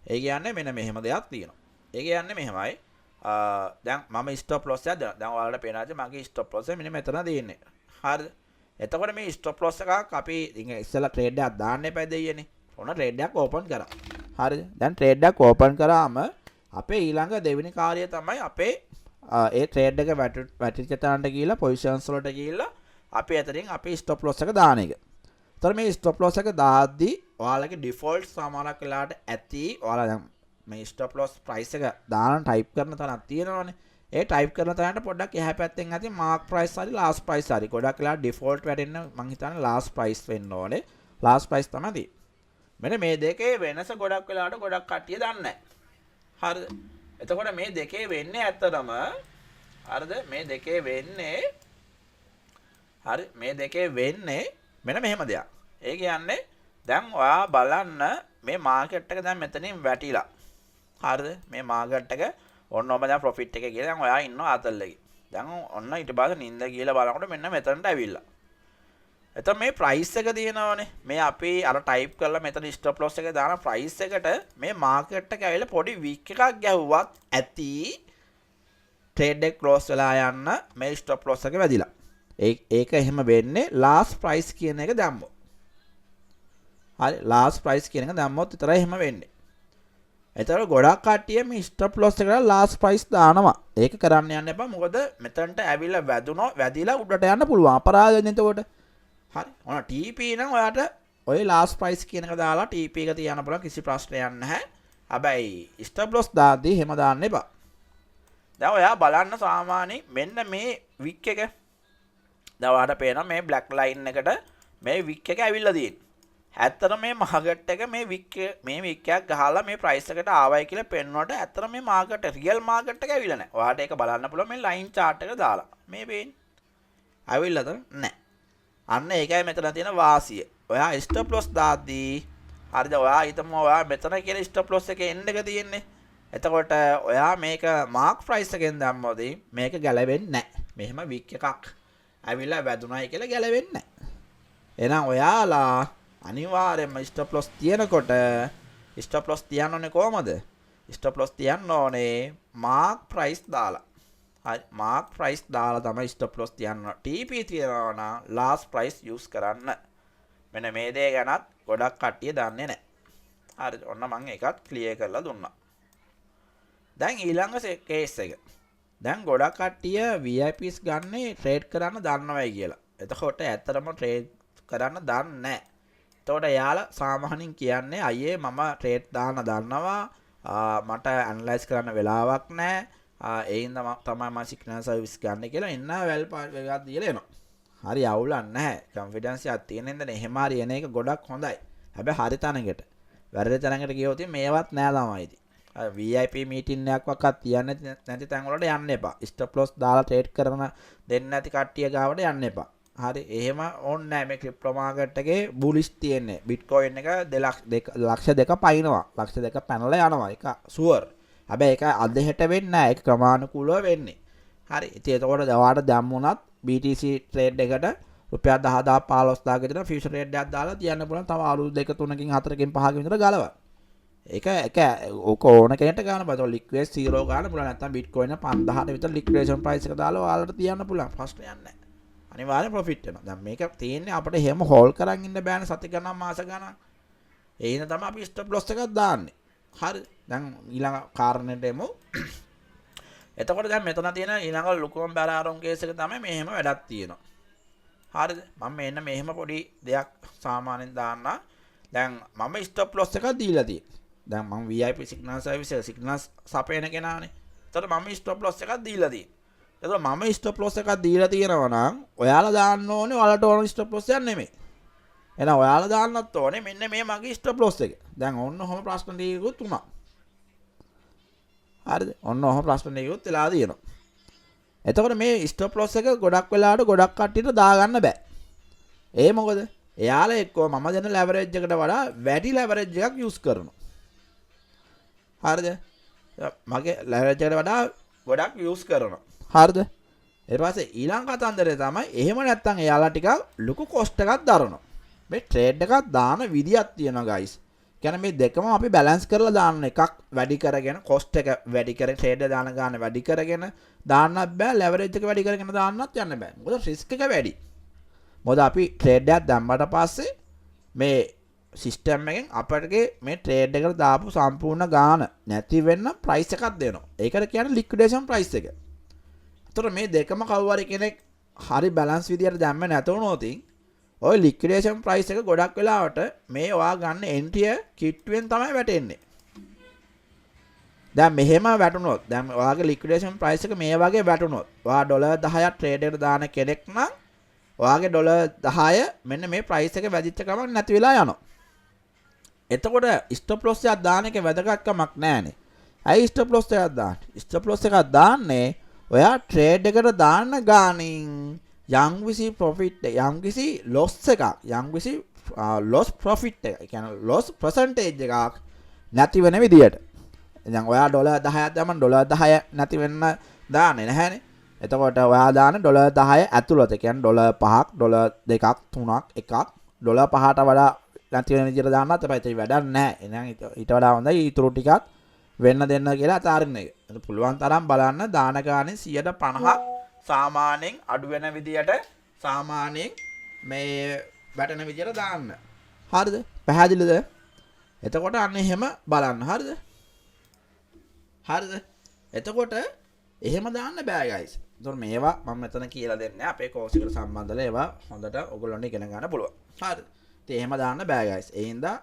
Speaker 1: ඒ කියන්නේ මෙන්න මෙහෙම දෙයක් තියෙනවා. ඒ කියන්නේ මෙහෙමයි. දැන් මම ස්ටොප් ලොස් එකක් දානවා. දැන් ඔයාලට පේනවාද මගේ ස්ටොප් ලොස් එක මෙන්න මෙතන දෙන්නේ. හරිද? එතකොට මේ ස්ටොප් ලොස් එකක් අපි ඉස්සෙල්ලා ට්‍රේඩ් එකක් දාන්න එපා දෙයියනේ. ඔන්න ට්‍රේඩ් එකක් ඕපන් කරා. හරිද? දැන් ට්‍රේඩ් එකක් ඕපන් කරාම අපේ ඊළඟ දෙවෙනි කාර්යය තමයි අපේ ඒ ට්‍රේඩ් එක වැටිච්ච තැනට ගිහිල්ලා පොසිෂන්ස් වලට ගිහිල්ලා අපි එතනින් අපේ ස්ටොප් ලොස් එක දාන එක. එතකොට මේ ස්ටොප් ලොස් එක දාද්දී ඔයාලගේ ඩිෆෝල්ට් සමහරක් වෙලාවට ඇති ඔයාලා දැන් මේ ස්ටොප් ලොස් ප්‍රයිස් එක දාන ටයිප් කරන තැනක් තියෙනවනේ ඒ ටයිප් කරන තැනට පොඩ්ඩක් එහා පැත්තෙන් ඇති මාක් ප්‍රයිස් හරි ලාස්ට් ප්‍රයිස් හරි ගොඩක් වෙලාවට ඩිෆෝල්ට් වැටෙන්න මං හිතන්නේ ලාස්ට් ප්‍රයිස් වෙන්න ඕනේ ලාස්ට් ප්‍රයිස් තමයි තියෙන්නේ මෙන්න මේ දෙකේ වෙනස ගොඩක් වෙලාවට ගොඩක් කට්ටිය දන්නේ නැහැ හරිද එතකොට මේ දෙකේ වෙන්නේ ඇත්තටම හරිද මේ දෙකේ වෙන්නේ හරි මේ දෙකේ වෙන්නේ මෙන්න මෙහෙම දෙයක් ඒ කියන්නේ දැන් ඔයා බලන්න මේ මාකට් එක දැන් මෙතනින් වැටිලා. හරිද? මේ මාකට් එක ඔන්න ඔබ දැන් ප්‍රොෆිට් එකේ කියලා දැන් ඔයා ඉන්නවා ආතල් එකේ. දැන් ඔන්න ඊට පස්සේ නිින්ද කියලා බලනකොට මෙන්න මෙතනට ඇවිල්ලා. එතකොට මේ ප්‍රයිස් එක තියෙනවනේ. මේ අපි අර ටයිප් කරලා මෙතන ස්ටොප් ලොස් එක දාන ප්‍රයිස් එකට මේ මාකට් එක ඇවිල්ලා පොඩි වික් එකක් ගැහුවත් ඇති ට්‍රේඩ් එක ක්ලෝස් වෙලා යන්න මේ ස්ටොප් ලොස් එක වැදිලා. ඒක එහෙම වෙන්නේ ලාස්ට් ප්‍රයිස් කියන එක දැම්මොත්. හරි ලාස්ට් ප්‍රයිස් කියන එක දැම්මොත් විතරයි එහෙම වෙන්නේ. එතකොට ගොඩක් කට්ටිය මේ ස්ටොප් ලොස් එකට ලාස්ට් ප්‍රයිස් දානවා. ඒක කරන්න යන්න එපා. මොකද මෙතනට ඇවිල්ලා වැදිලා උඩට යන්න පුළුවන්. අපරාධයෙන් එතකොට. හරි. ඔන්න TP නම් ඔයාට ඔය ලාස්ට් ප්‍රයිස් කියන එක දාලා TP එක තියන්න පුළුවන් කිසි ප්‍රශ්නයක් නැහැ. හැබැයි ස්ටොප් ලොස් දාද්දී එහෙම දාන්න එපා. දැන් ඔයා බලන්න සාමාන්‍යයෙන් මෙන්න මේ වික් එක. දැන් ඔයාට පේනවා මේ බ්ලැක් ලයින් එකට මේ වික් එක ඇවිල්ලා තියෙන්නේ. ඇත්තට මේ මාකට් එක මේ වික් එකක් ගහලා මේ ප්‍රයිස් එකට ආවයි කියලා පෙන්වනකොට ඇත්තට මේ මාකට් රියල් මාකට් එක ඇවිල්ලා නැහැ. ඔයාට ඒක බලන්න පුළුවන් මේ ලයින් chart එක දාලා. මේ පේන්නේ. ඇවිල්ලාද නැහැ. අන්න ඒකයි මෙතන තියෙන වාසිය. ඔයා ස්ටොප් ලොස් දාද්දී හරිද? ඔයා හිතමු ඔයා මෙතන කියලා ස්ටොප් ලොස් එකේ එන්න එක තියෙන්නේ. එතකොට ඔයා මේක මාක් ප්‍රයිස් එකෙන් දැම්මොත් මේක ගැලවෙන්නේ නැහැ. මෙහෙම වික් එකක් ඇවිල්ලා වැදුනයි කියලා ගැලවෙන්නේ නැහැ. එහෙනම් ඔයාලා අනිවාර්යයෙන්ම ස්ටොප් ලොස් තියනකොට ස්ටොප් ලොස් තියන්න ඕනේ කොහමද? ස්ටොප් ලොස් තියන්න ඕනේ මාක් ප්‍රයිස් දාලා. හරි මාක් ප්‍රයිස් දාලා තමයි ස්ටොප් ලොස් තියන්න. TP තියනවා නම් ලාස්ට් ප්‍රයිස් යූස් කරන්න. මෙන්න මේ දේ ගැනත් ගොඩක් කට්ටිය දන්නේ නැහැ. හරිද? ඔන්න මම ඒකත් ක්ලියර් කරලා දුන්නා. දැන් ඊළඟ කේස් එක. දැන් ගොඩක් කට්ටිය VIPs ගන්නේ ට්‍රේඩ් කරන්න දන්නවයි කියලා. එතකොට ඇත්තටම ට්‍රේඩ් කරන්න දන්නේ නැහැ. එතකොට යාලා සාමාන්‍යයෙන් කියන්නේ අයියේ මම ට්‍රේඩ් දාන්න දන්නවා මට ඇනලයිස් කරන්න වෙලාවක් නැහැ ඒ හින්දා තමයි මම සිග්නල් සර්විස් ගන්න කියලා එන්න වැල් පාට් එකක් දීලා එනවා. හරි අවුලක් නැහැ. කොන්ෆිඩන්ස් එකක් තියෙන ඉඳන් එහෙම හරි එන එක ගොඩක් හොඳයි. හැබැයි හරි තැනකට වැරදි තැනකට ගියොත් මේවත් නෑ ළමයි ඉතින්. VIP මීටින් එකක් වක්වත් තියන්නේ නැති තැන් වලට යන්න එපා. ස්ටොප් ලොස් දාලා ට්‍රේඩ් කරන දෙන්නේ නැති කට්ටිය ගාවට යන්න එපා. හරි එහෙම ඕනේ නැහැ මේ ක්‍රිප්ටෝ මාකට් එකේ බුලිෂ් තියෙන්නේ. බිට්කොයින් එක 2 පයින්නවා. 2 පැනලා යනවා. ඒක ෂුවර්. හැබැයි ඒක අදහෙට වෙන්නේ නැහැ. ඒක ක්‍රමානුකූලව වෙන්නේ. හරි. ඉතින් එතකොට දවාට දැම්මුණත් BTC ට්‍රේඩ් එකට රුපියල් 10000 15000 ගෙදර ෆියුචර් රේට් එකක් දාලා තියන්න පුළුවන්. තව අවුරුදු 2 3කින් 4කින් 5කින් විතර ගලවන්න. ඒක ඕක ඕන කෙනෙක්ට ගන්න බෑ. ලික්විඩ් 0 ගන්න පුළුවන්. නැත්නම් බිට්කොයින් 5000ට විතර ලික්විඩේෂන් ප්‍රයිස් එක දාලා ඔයාලට තියන්න පුළුවන්. ප්‍රශ්නයක් නැහැ. අනිවාර්යෙන් ප්‍රොෆිට් වෙනවා. දැන් මේක තියෙන්නේ අපිට හැම හෝල් කරන් ඉන්න බෑනේ සති ගණන් මාස ගණන්. ඒ හින්දා තමයි අපි ස්ටොප් ලොස් එකක් දාන්නේ. හරි. දැන් ඊළඟ කාරණේට එමු. එතකොට දැන් මෙතන තියෙන ඊළඟ ලොකුම බැලආරම් කේස් එක තමයි මෙහෙම වැඩක් තියෙනවා. හරිද? මම මෙන්න මෙහෙම පොඩි දෙයක් සාමාන්‍යයෙන් දාන්න. දැන් මම ස්ටොප් ලොස් එකක් දීලා තියෙනවා. දැන් මම VIP සිග්නල් සර්විස් එක සිග්නල් සපයන කෙනානේ. එතකොට මම ස්ටොප් ලොස් එකක් දීලා තියෙනවා. එතකොට මම ස්ටොප් ලොස් එකක් දීලා තියෙනවා නම් ඔයාලා දාන්න ඕනේ ඔයාලට ඕන ස්ටොප් ලොස් එකක් නෙමෙයි. එහෙනම් ඔයාලා දාන්නත් ඕනේ මෙන්න මේ මගේ ස්ටොප් ලොස් එක. දැන් ඔන්න ඔහම ප්‍රශ්න ටිකකුත් උනා. හරිද? ඔන්න ඔහම ප්‍රශ්න ටිකකුත් වෙලා තියෙනවා. එතකොට මේ ස්ටොප් ලොස් එක ගොඩක් වෙලාවට ගොඩක් කට්ටියට දාගන්න බෑ. ඒ මොකද? එයාලා එක්කෝ මම දෙන ලෙවරේජ් එකට වඩා වැඩි ලෙවරේජ් එකක් යූස් කරනවා. හරිද? මගේ ලෙවරේජ් එකට වඩා ගොඩක් යූස් කරනවා. හරිද? ඊට පස්සේ ඊළඟ කතන්දරේ තමයි එහෙම නැත්තම් එයාලා ටිකක් ලොකු කොස්ට් එකක් දරනවා. මේ ට්‍රේඩ් එකක් දාන විදියක් තියෙනවා guys. කියන්නේ මේ දෙකම අපි බැලන්ස් කරලා දාන්න එකක් වැඩි කරගෙන කොස්ට් එක වැඩි කරගෙන ට්‍රේඩ් දාන ගන්න වැඩි කරගෙන දාන්නත් බෑ ලෙවරේජ් එක වැඩි කරගෙන දාන්නත් යන්න බෑ. මොකද රිස්ක් එක වැඩි. මොකද අපි ට්‍රේඩ් එකක් දැම්මට පස්සේ මේ සිස්ටම් එකෙන් අපිට මේ ට්‍රේඩ් එකට දාපු සම්පූර්ණ ගාණ නැති වෙන්න ප්‍රයිස් එකක් දෙනවා. ඒකට කියන්නේ ලික්විඩේෂන් ප්‍රයිස් එක. ඒතර මේ දෙකම කවුරු කෙනෙක් හරි බැලන්ස් විදියට දැම්ම නැතුනොත් ඔය ලික්විඩේෂන් ප්‍රයිස් එක ගොඩක් වෙලාවට මේ ඔයා ගන්න එන්ට්‍රිය කිට්ටුවෙන් තමයි වැටෙන්නේ. දැන් මෙහෙම වැටුනොත් දැන් ඔයාගේ ලික්විඩේෂන් ප්‍රයිස් එක මේ වගේ වැටුනොත් ඔයා ඩොලර් 10ක් ට්‍රේඩ් එකට දාන කෙනෙක් නම් ඔයාගේ ඩොලර් 10 මෙන්න මේ ප්‍රයිස් එක වැදිච්ච ගමන් නැති වෙලා යනවා. එතකොට ස්ටොප් ලොස් එකක් දාන එක වැදගත්කමක් නැහැනේ. ඇයි ස්ටොප් ලොස් එකක් දාන්නේ? ස්ටොප් ලොස් එකක් දාන්නේ ඔයා ට්‍රේඩ් එකට දාන්න ගානින් යම්කිසි ප්‍රොෆිට් යම්කිසි ලොස් එකක් යම්කිසි ලොස් ප්‍රොෆිට් එක කියන්නේ ලොස් පර්සන්ටේජ් එකක් නැති වෙන විදියට. දැන් ඔයා ඩොලර් 10ක් දැම්මම ඩොලර් 10 නැති වෙන්න දාන්නේ නැහැනේ. එතකොට ඔයා දාන $10 ඇතුළත කියන්නේ $5ක් $2ක් 3ක් 1ක් $5ට වඩා නැති වෙන විදිහට දාන්නත් එපා. ඒක වැඩක් නැහැ. එහෙනම් ඊට වඩා හොඳයි ඊටු ටිකත් වෙන්න දෙන්න කියලා අතාරින්න එක. ඒක පුළුවන් තරම් බලන්න දාන ගානේ 150ක් සාමාන්‍යයෙන් අඩු වෙන විදියට සාමාන්‍යයෙන් මේ වැටෙන විදියට දාන්න. හරිද? පැහැදිලිද? එතකොට අන්න එහෙම බලන්න. හරිද? හරිද? එතකොට එහෙම දාන්න බෑ guys. එතකොට මේවා මම මෙතන කියලා දෙන්නේ අපේ කෝස් එකට සම්බන්ධලා ඒවා හොඳට ඔයගොල්ලන්ට ඉගෙන ගන්න පුළුවන්. හරිද? ඉතින් එහෙම දාන්න බෑ guys. ඒ හින්දා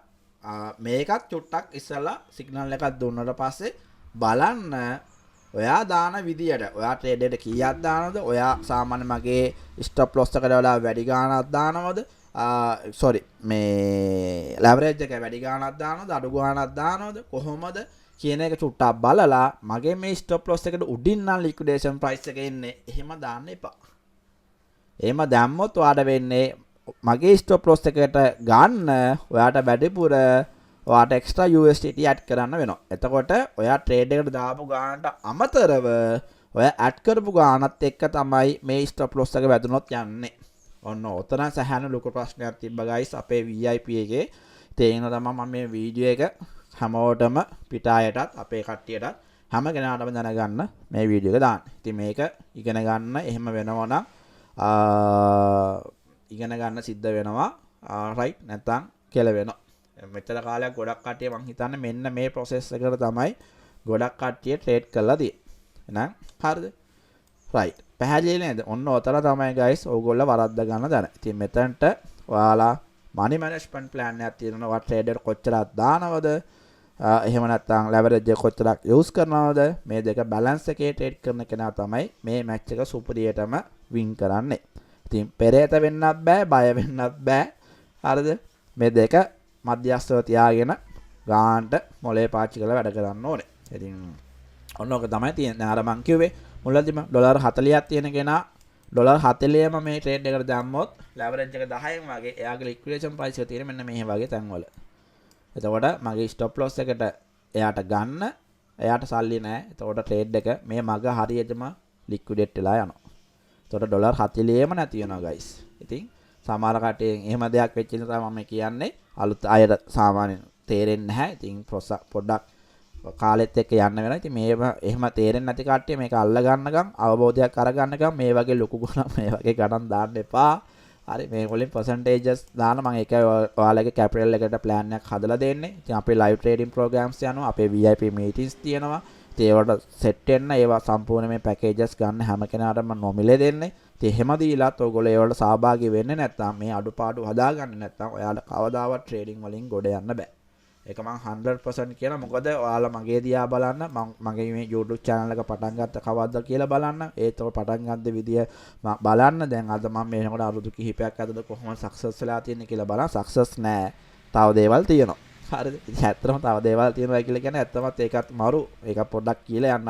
Speaker 1: මේකත් චුට්ටක් ඉස්සලා සිග්නල් එකක් දුන්නට පස්සේ බලන්න ඔයා දාන විදියට. ඔයා ට්‍රේඩ් එකට කීයක් දානවද? ඔයා සාමාන්‍ය මගේ ස්ටොප් ලොස් එකට වඩා වැඩි ගාණක් දානවද? මේ ලෙවරේජ් එක වැඩි ගාණක් දානවද? අඩු ගාණක් දානවද? කොහොමද කියන එක චුට්ටක් බලලා මගේ මේ ස්ටොප් ලොස් එකට උඩින් නම් ලික්විඩේෂන් ප්‍රයිස් එක එන්නේ. එහෙම දාන්න එපා. එහෙම දැම්මොත් ඔයාට වෙන්නේ මගේ ස්ටොප් ලොස් එකට ගන්න ඔයාට වැඩිපුර ඔයාට එක්ස්ට්‍රා USDT ඇඩ් කරන්න වෙනවා. එතකොට ඔයා ට්‍රේඩ් එකට දාපු ගානට අමතරව ඔයා ඇඩ් කරපු ගානත් එක්ක තමයි මේ ස්ටොප් ලොස් එක වැදුනොත් යන්නේ. ඔන්න ඔතන සහන ලොකු ප්‍රශ්නයක් තිබ්බා guys අපේ VIP එකේ. තේින තමයි මම මේ වීඩියෝ එක හැමෝටම පිටායටත් අපේ කට්ටියටත් හැම කෙනාටම දැනගන්න මේ වීඩියෝ එක දාන්න. ඉතින් මේක ඉගෙන ගන්න එහෙම වෙනවා නම් ඉගෙන ගන්න සිද්ධ වෙනවා. රයිට් නැත්නම් කෙලවෙනවා. මෙච්චර කාලයක් ගොඩක් කට්ටිය මං හිතන්නේ මෙන්න මේ process එකට තමයි ගොඩක් කට්ටිය ට්‍රේඩ් කරලා තියෙන්නේ. එහෙනම් හරිද? රයිට්. පැහැදිලි නේද? ඔන්න ඔතන තමයි guys ඕගොල්ලෝ වරද්ද ගන්න දන. ඉතින් මෙතනට ඔයාලා money management plan එකක් තියෙනවා. ඔයා ට්‍රේඩර් කොච්චරක් දානවද? එහෙම නැත්නම් leverage එක කොච්චරක් use කරනවද? මේ දෙක balance එකේ ට්‍රේඩ් කරන කෙනා තමයි මේ match එක සුපිරියටම win කරන්නේ. ඉතින් පෙරේත වෙන්නත් බෑ, බය වෙන්නත් බෑ. හරිද? මේ දෙක මධ්‍යස්ථව තියාගෙන ගානට මොලේ පාච්චි කරලා වැඩ කරන්න ඕනේ. ඉතින් ඔන්න ඔක තමයි තියෙන්නේ. අර මං කිව්වේ මුලදීම $40ක් තියෙන කෙනා $40ම මේ ට්‍රේඩ් එකට දැම්මොත් ලෙවරේජ් එක 10න් වගේ එයාගේ ලික්විඩේෂන් ප්‍රයිස් එක තියෙන මෙන්න මේ වගේ තැන්වල. එතකොට මගේ ස්ටොප් ලොස් එකට එයාට ගන්න එයාට සල්ලි නැහැ. එතකොට ට්‍රේඩ් එක මේ මග හරියටම ලික්විඩේට් වෙලා යනවා. එතකොට $40ම නැති වෙනවා guys. ඉතින් සමහර කට්ටියෙන් එහෙම දෙයක් වෙච්ච නිසා මම කියන්නේ අලුත් අයට සාමාන්‍යයෙන් තේරෙන්නේ නැහැ. ඉතින් පොඩ්ඩක් කාලෙත් එක්ක යන්න වෙනවා. ඉතින් මේව එහෙම තේරෙන්නේ නැති කට්ටිය මේක අල්ල ගන්නකම් අවබෝධයක් අරගන්නකම් මේ වගේ ලොකු ගණන් මේ වගේ ගණන් දාන්න එපා. හරි මේ වලින් percentages දාන මම ඒකයි ඔයාලගේ capital එකට plan එකක් හදලා දෙන්නේ. ඉතින් අපේ live trading programs යනවා. අපේ VIP meetings තියෙනවා. ඉතින් ඒවට set වෙන්න ඒවා සම්පූර්ණ මේ packages ගන්න හැම කෙනාටම නොමිලේ දෙන්නේ. ඉතින් එහෙම දීලාත් ඔයගොල්ලෝ ඒවලට සහභාගී වෙන්නේ නැත්නම් මේ අඩුපාඩු හදාගන්නේ නැත්නම් ඔයාලා කවදාවත් trading වලින් ගොඩ යන්න බෑ. ඒක මම 100% කියන මොකද ඔයාලා මගේ දිහා බලන්න මගේ මේ YouTube channel එක පටන් ගත්ත කවද්ද කියලා බලන්න ඒත් ඔය පටන් ගන්න විදිය බලන්න දැන් අද මම මේනකොට අරුදු කිහිපයක් ඇතුළත කොහොමද සක්සස් වෙලා තියෙන්නේ කියලා බලන්න සක්සස් නෑ තව දේවල් තියෙනවා හරිද ඉතින් ඇත්තටම තව දේවල් තියෙනවා කියලා කියන්නේ ඇත්තමත් ඒකත් මරු ඒක පොඩ්ඩක් කියලා යන්න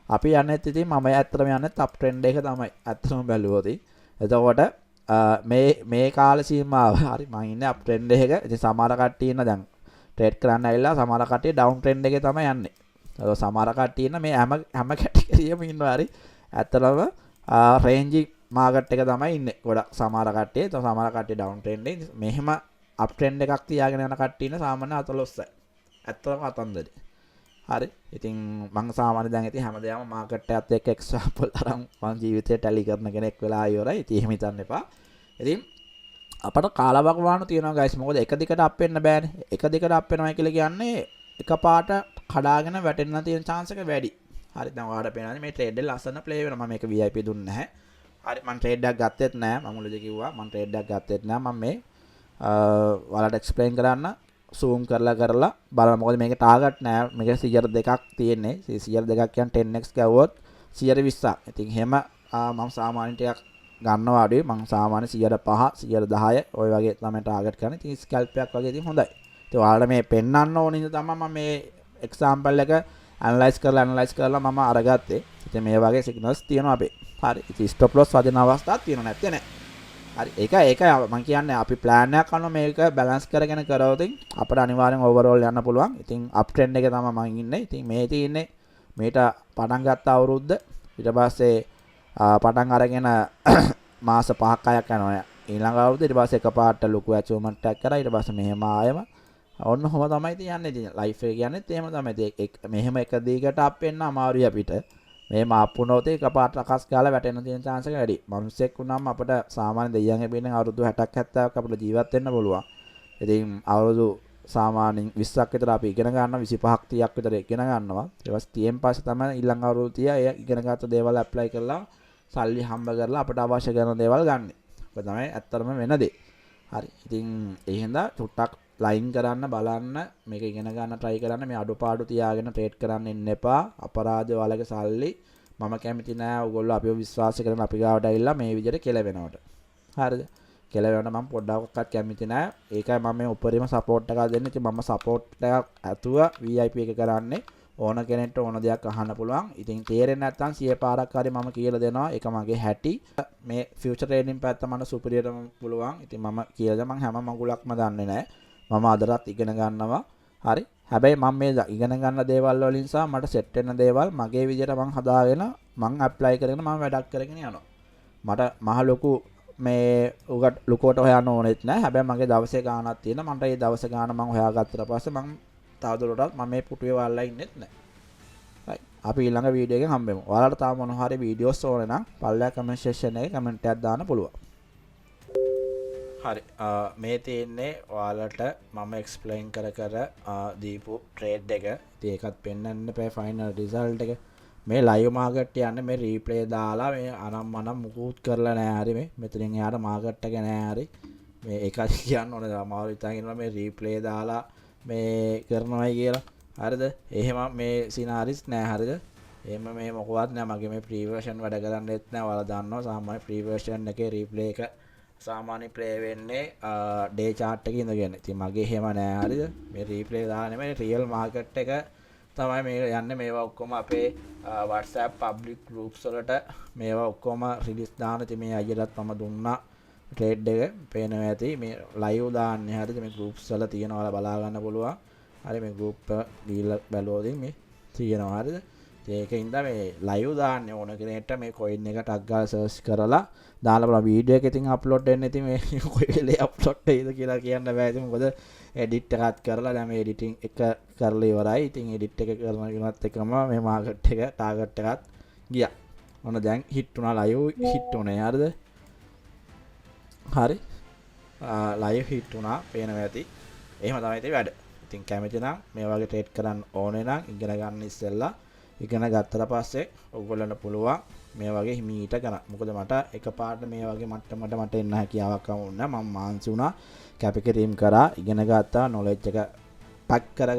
Speaker 1: අපි යන්නේත් ඉතින් මම ඇත්තටම යන්නේ top trend එක තමයි ඇත්තටම බැලුවොත් එතකොට මේ කාල සීමාව හරි මම ඉන්නේ up trend එකක ඉතින් සමහර කට්ටිය ඉන්න දැන් ට්‍රේඩ් කරන්න ඇවිල්ලා සමහර කට්ටිය ඩවුන් ට්‍රෙන්ඩ් එකේ තමයි යන්නේ. ඒක සමහර කට්ටිය ඉන්න මේ හැම කැටගරියෙම ඉන්නවා හරි. ඇත්තටම රේන්ජි මාකට් එක තමයි ඉන්නේ. ගොඩක් සමහර කට්ටිය, සමහර කට්ටිය ඩවුන් ට්‍රෙන්ඩ් එකේ මෙහෙම අප් ට්‍රෙන්ඩ් එකක් තියාගෙන යන කට්ටිය ඉන්න සාමාන්‍ය 14යි. ඇත්තටම අතන්දරේ. හරි. ඉතින් මම සාමාන්‍ය දැන් ඉතින් හැමදාම මාකට් එකත් එක්ක එක්සැම්පල් අරන් මම ජීවිතේ ටැලි කරන කෙනෙක් වෙලා ඉවරයි. ඉතින් එහෙම හිතන්න එපා. ඉතින් අපට කාලවකවානු තියෙනවා guys මොකද එක දිගට අප් වෙන්න බෑනේ එක දිගට අප් වෙනවා කියලා කියන්නේ එකපාරට කඩාගෙන වැටෙන්න තියෙන chance එක වැඩි හරි දැන් ඔයාලට පේනවානේ මේ ට්‍රේඩ් එක ලස්සන ප්ලේ වෙනවා මම මේක VIP දුන්නේ නැහැ හරි මම ට්‍රේඩ් එකක් ගත්තෙත් නැහැ මම මුලදී කිව්වා මම ට්‍රේඩ් එකක් ගත්තෙත් නැහැ මම මේ ඔයාලට එක්ස්ප්ලেইন කරන්න zoom කරලා බලන්න මොකද මේකේ ටාගට් නැහැ මේක 102ක් තියෙන්නේ 102ක් කියන්නේ 10x ගවුවොත් 120ක් ඉතින් එහෙම මම සාමාන්‍ය ටිකක් ගන්නවා අඩුයි මම සාමාන්‍ය 105 110 ඔය වගේ තමයි ටාගට් කරන්නේ. ඉතින් ස්කැල්ප් එකක් වගේ ඉතින් හොඳයි. ඉතින් ඔයාලට මේ පෙන්වන්න ඕන ඉඳ තමයි මම මේ එක්සැම්පල් එක ඇනලයිස් කරලා මම අරගත්තේ. ඉතින් මේ වගේ සිග්නල්ස් තියෙනවා අපේ. හරි. ඉතින් ස්ටොප් ලොස් වදින අවස්ථාවක් තියෙනවා නැත්තේ නෑ. හරි. ඒකයි මම කියන්නේ අපි ප්ලෑන් එකක් අනුව මේක බැලන්ස් කරගෙන කරවොත් අපිට අනිවාර්යෙන් ඕවර්ऑල් යන්න පුළුවන්. ඉතින් අප් ට්‍රෙන්ඩ් එකේ තමයි මම ඉන්නේ. ඉතින් මේ තියෙන්නේ මේට පටන් ගත්ත අවුරුද්ද ඊට පස්සේ පටන් අරගෙන මාස 5ක් 6ක් යනවා. ඊළඟ අවුරුද්දේ ඊට පස්සේ එකපාරට ලොකු ඇචීව්මන්ට් එකක් කරා. ඊට පස්සේ මෙහෙම ආයෙම ඔන්න ඔහොම තමයි තියන්නේ. ඉතින් ලයිෆ් එක කියන්නේත් එහෙම තමයි. මෙහෙම එක දිගට අප් වෙන්න අමාරුයි අපිට. මෙහෙම අප් වුණොත් එකපාරට අකස් ගාලා වැටෙන්න තියෙන chance එක වැඩි. මිනිස්සෙක් වුණාම අපිට සාමාන්‍ය දෙයියන් හැපෙන්න අවුරුදු 60ක් 70ක් අපිට ජීවත් වෙන්න පුළුවන්. ඉතින් අවුරුදු සාමාන්‍යයෙන් 20ක් විතර අපි ඉගෙන ගන්නවා 25ක් 30ක් විතර ඉගෙන ගන්නවා. ඊට පස්සේ 30න් පස්සේ තමයි ඊළඟ අවුරුදු 30 එය ඉගෙන ගත්ත දේවල් ඇප්ලයි කරලා සල්ලි හම්බ කරලා අපිට අවශ්‍ය කරන දේවල් ගන්න. ඒක තමයි ඇත්තටම වෙන දේ. හරි. ඉතින් ඒ හින්දා චුට්ටක් ලයින් කරන්න බලන්න මේක ඉගෙන ගන්න try කරන්න මේ අඩුපාඩු තියාගෙන ට්‍රේඩ් කරන්න ඉන්න එපා. අපරාධ වලක සල්ලි මම කැමති නෑ ඔයගොල්ලෝ අපිව විශ්වාස කරන අපි ගාවට ඇවිල්ලා මේ විදිහට කෙලවෙනවට. හරිද? කෙලවෙනවට මම පොඩ්ඩක්වත් කැමති නෑ. ඒකයි මම මේ උපරිම සපෝට් එකක් දෙන්නේ. ඉතින් මම සපෝට් එකක් ඇතුව VIP එක කරන්නේ. ඕන කෙනෙක්ට ඕන දෙයක් අහන්න පුළුවන්. ඉතින් තේරෙන්නේ නැත්නම් 100 පාරක් හරි මම කියලා දෙනවා. ඒක මගේ හැටි. මේ ෆියුචර් ට්‍රේඩින් පැත්ත මම සුපිරියටම පුළුවන්. ඉතින් මම කියලා මම හැම මඟුලක්ම දන්නේ නැහැ. මම අදටත් ඉගෙන ගන්නවා. හරි. හැබැයි මම මේ ඉගෙන ගන්න දේවල් වලින් සහ මට සෙට් වෙන දේවල් මගේ විදිහට මම හදාගෙන මම ඇප්ලයි කරගෙන මම වැඩක් කරගෙන යනවා. මට මහ ලොකු මේ උකට ලොකුවට හොයන්න ඕනෙත් නැහැ. හැබැයි මගේ දවසේ ගාණක් තියෙන. මන්ට ඒ දවසේ ගාණ මම හොයාගත්තට පස්සේ මම තවදුරටත් මම මේ පුටුවේ වල්ලා ඉන්නෙත් නැහැ. right. අපි ඊළඟ වීඩියෝ එකෙන් හම්බෙමු. ඔයාලට තාම මොන හරි වීඩියෝස් ඕනේ නම් පල්ලෙහා කමෙන්ට් සෙක්ෂන් එකේ කමෙන්ට් එකක් දාන්න පුළුවන්. හරි. මේ තියෙන්නේ ඔයාලට මම එක්ස්ප්ලেইন කර දීපු ට්‍රේඩ් එක. ඉතින් ඒකත් පෙන්වන්න එපා ෆයිනල් රිසල්ට් එක. මේ ලයිව් මාකට් යන්නේ මේ රීප්ලේ දාලා මේ අනම්මනම් මුකුත් කරලා නැහැ හරි මේ. මෙතනින් එහාට මාකට් එක නැහැ හරි. මේ ඒකත් කියන්න ඕනේ. අමාරු හිතන් ඉන්නවා මේ රීප්ලේ දාලා මේ කරනවායි කියලා. හරිද? එහෙම මේ සිනාරිස් නෑ හරිද? එහෙම මේ මොකවත් නෑ. මගේ මේ ප්‍රී වර්ෂන් වැඩ කරන්නේත් නෑ. ඔයාලා දන්නවා සාමාන්‍ය ප්‍රී වර්ෂන් එකේ රීප්ලේ එක සාමාන්‍ය ප්ලේ වෙන්නේ ඩේ chart එකේ ඉඳගෙන. ඉතින් මගේ එහෙම නෑ හරිද? මේ රීප්ලේ දාලා නෙමෙයි රියල් මාකට් එක තමයි මේ යන්නේ. මේවා ඔක්කොම අපේ WhatsApp public groups වලට මේවා ඔක්කොම රිලීස් දාන. ඉතින් මේ අයියටත් මම දුන්නා ට්‍රේඩ් එක පේනවා ඇති මේ ලයිව් දාන්නේ හරිද මේ groups වල තියෙනවා බලා ගන්න පුළුවන්. හරි මේ group ගිහලා බැලුවොත් මේ තියෙනවා හරිද? ඒකින්ද මේ ලයිව් දාන්නේ ඕන කෙනෙක්ට මේ coin එක ටග් ගාලා search කරලා දාලා බලන්න වීඩියෝ එක ඉතින් අප්ලෝඩ් වෙන්නේ ඉතින් මේ කොයි වෙලේ අප්ලෝඩ් වෙයිද කියලා කියන්න බෑ. ඉතින් මොකද එඩිට් එකත් කරලා දැන් මේ එඩිටින් එක කරලා ඉවරයි. ඉතින් එඩිට් එක කරනවත් එකම මේ මාකට් එක ටාගට් එකත් ගියා. ඔන්න දැන් හිට් වුණා ලයිව් හිට් උනේ හරිද? හරි ලයිව් හිට් වුණා පේනවා ඇති. එහෙම තමයි ඉතින් වැඩ. ඉතින් කැමති නම් මේ වගේ ට්‍රේඩ් කරන්න ඕනේ නම් ඉගෙන ගන්න ඉස්සෙල්ලා ඉගෙන ගත්තට පස්සේ ඔයගොල්ලන්ට පුළුවන් මේ වගේ හිමීට ගන්න. මොකද මට එකපාරට මේ වගේ මට්ටමට මට එන්න හැකියාවක් වුණා. මම මාන්සි වුණා. කැපිකිරීම් කරා ඉගෙන ගත්තා. නොලෙජ් එක පැක් කර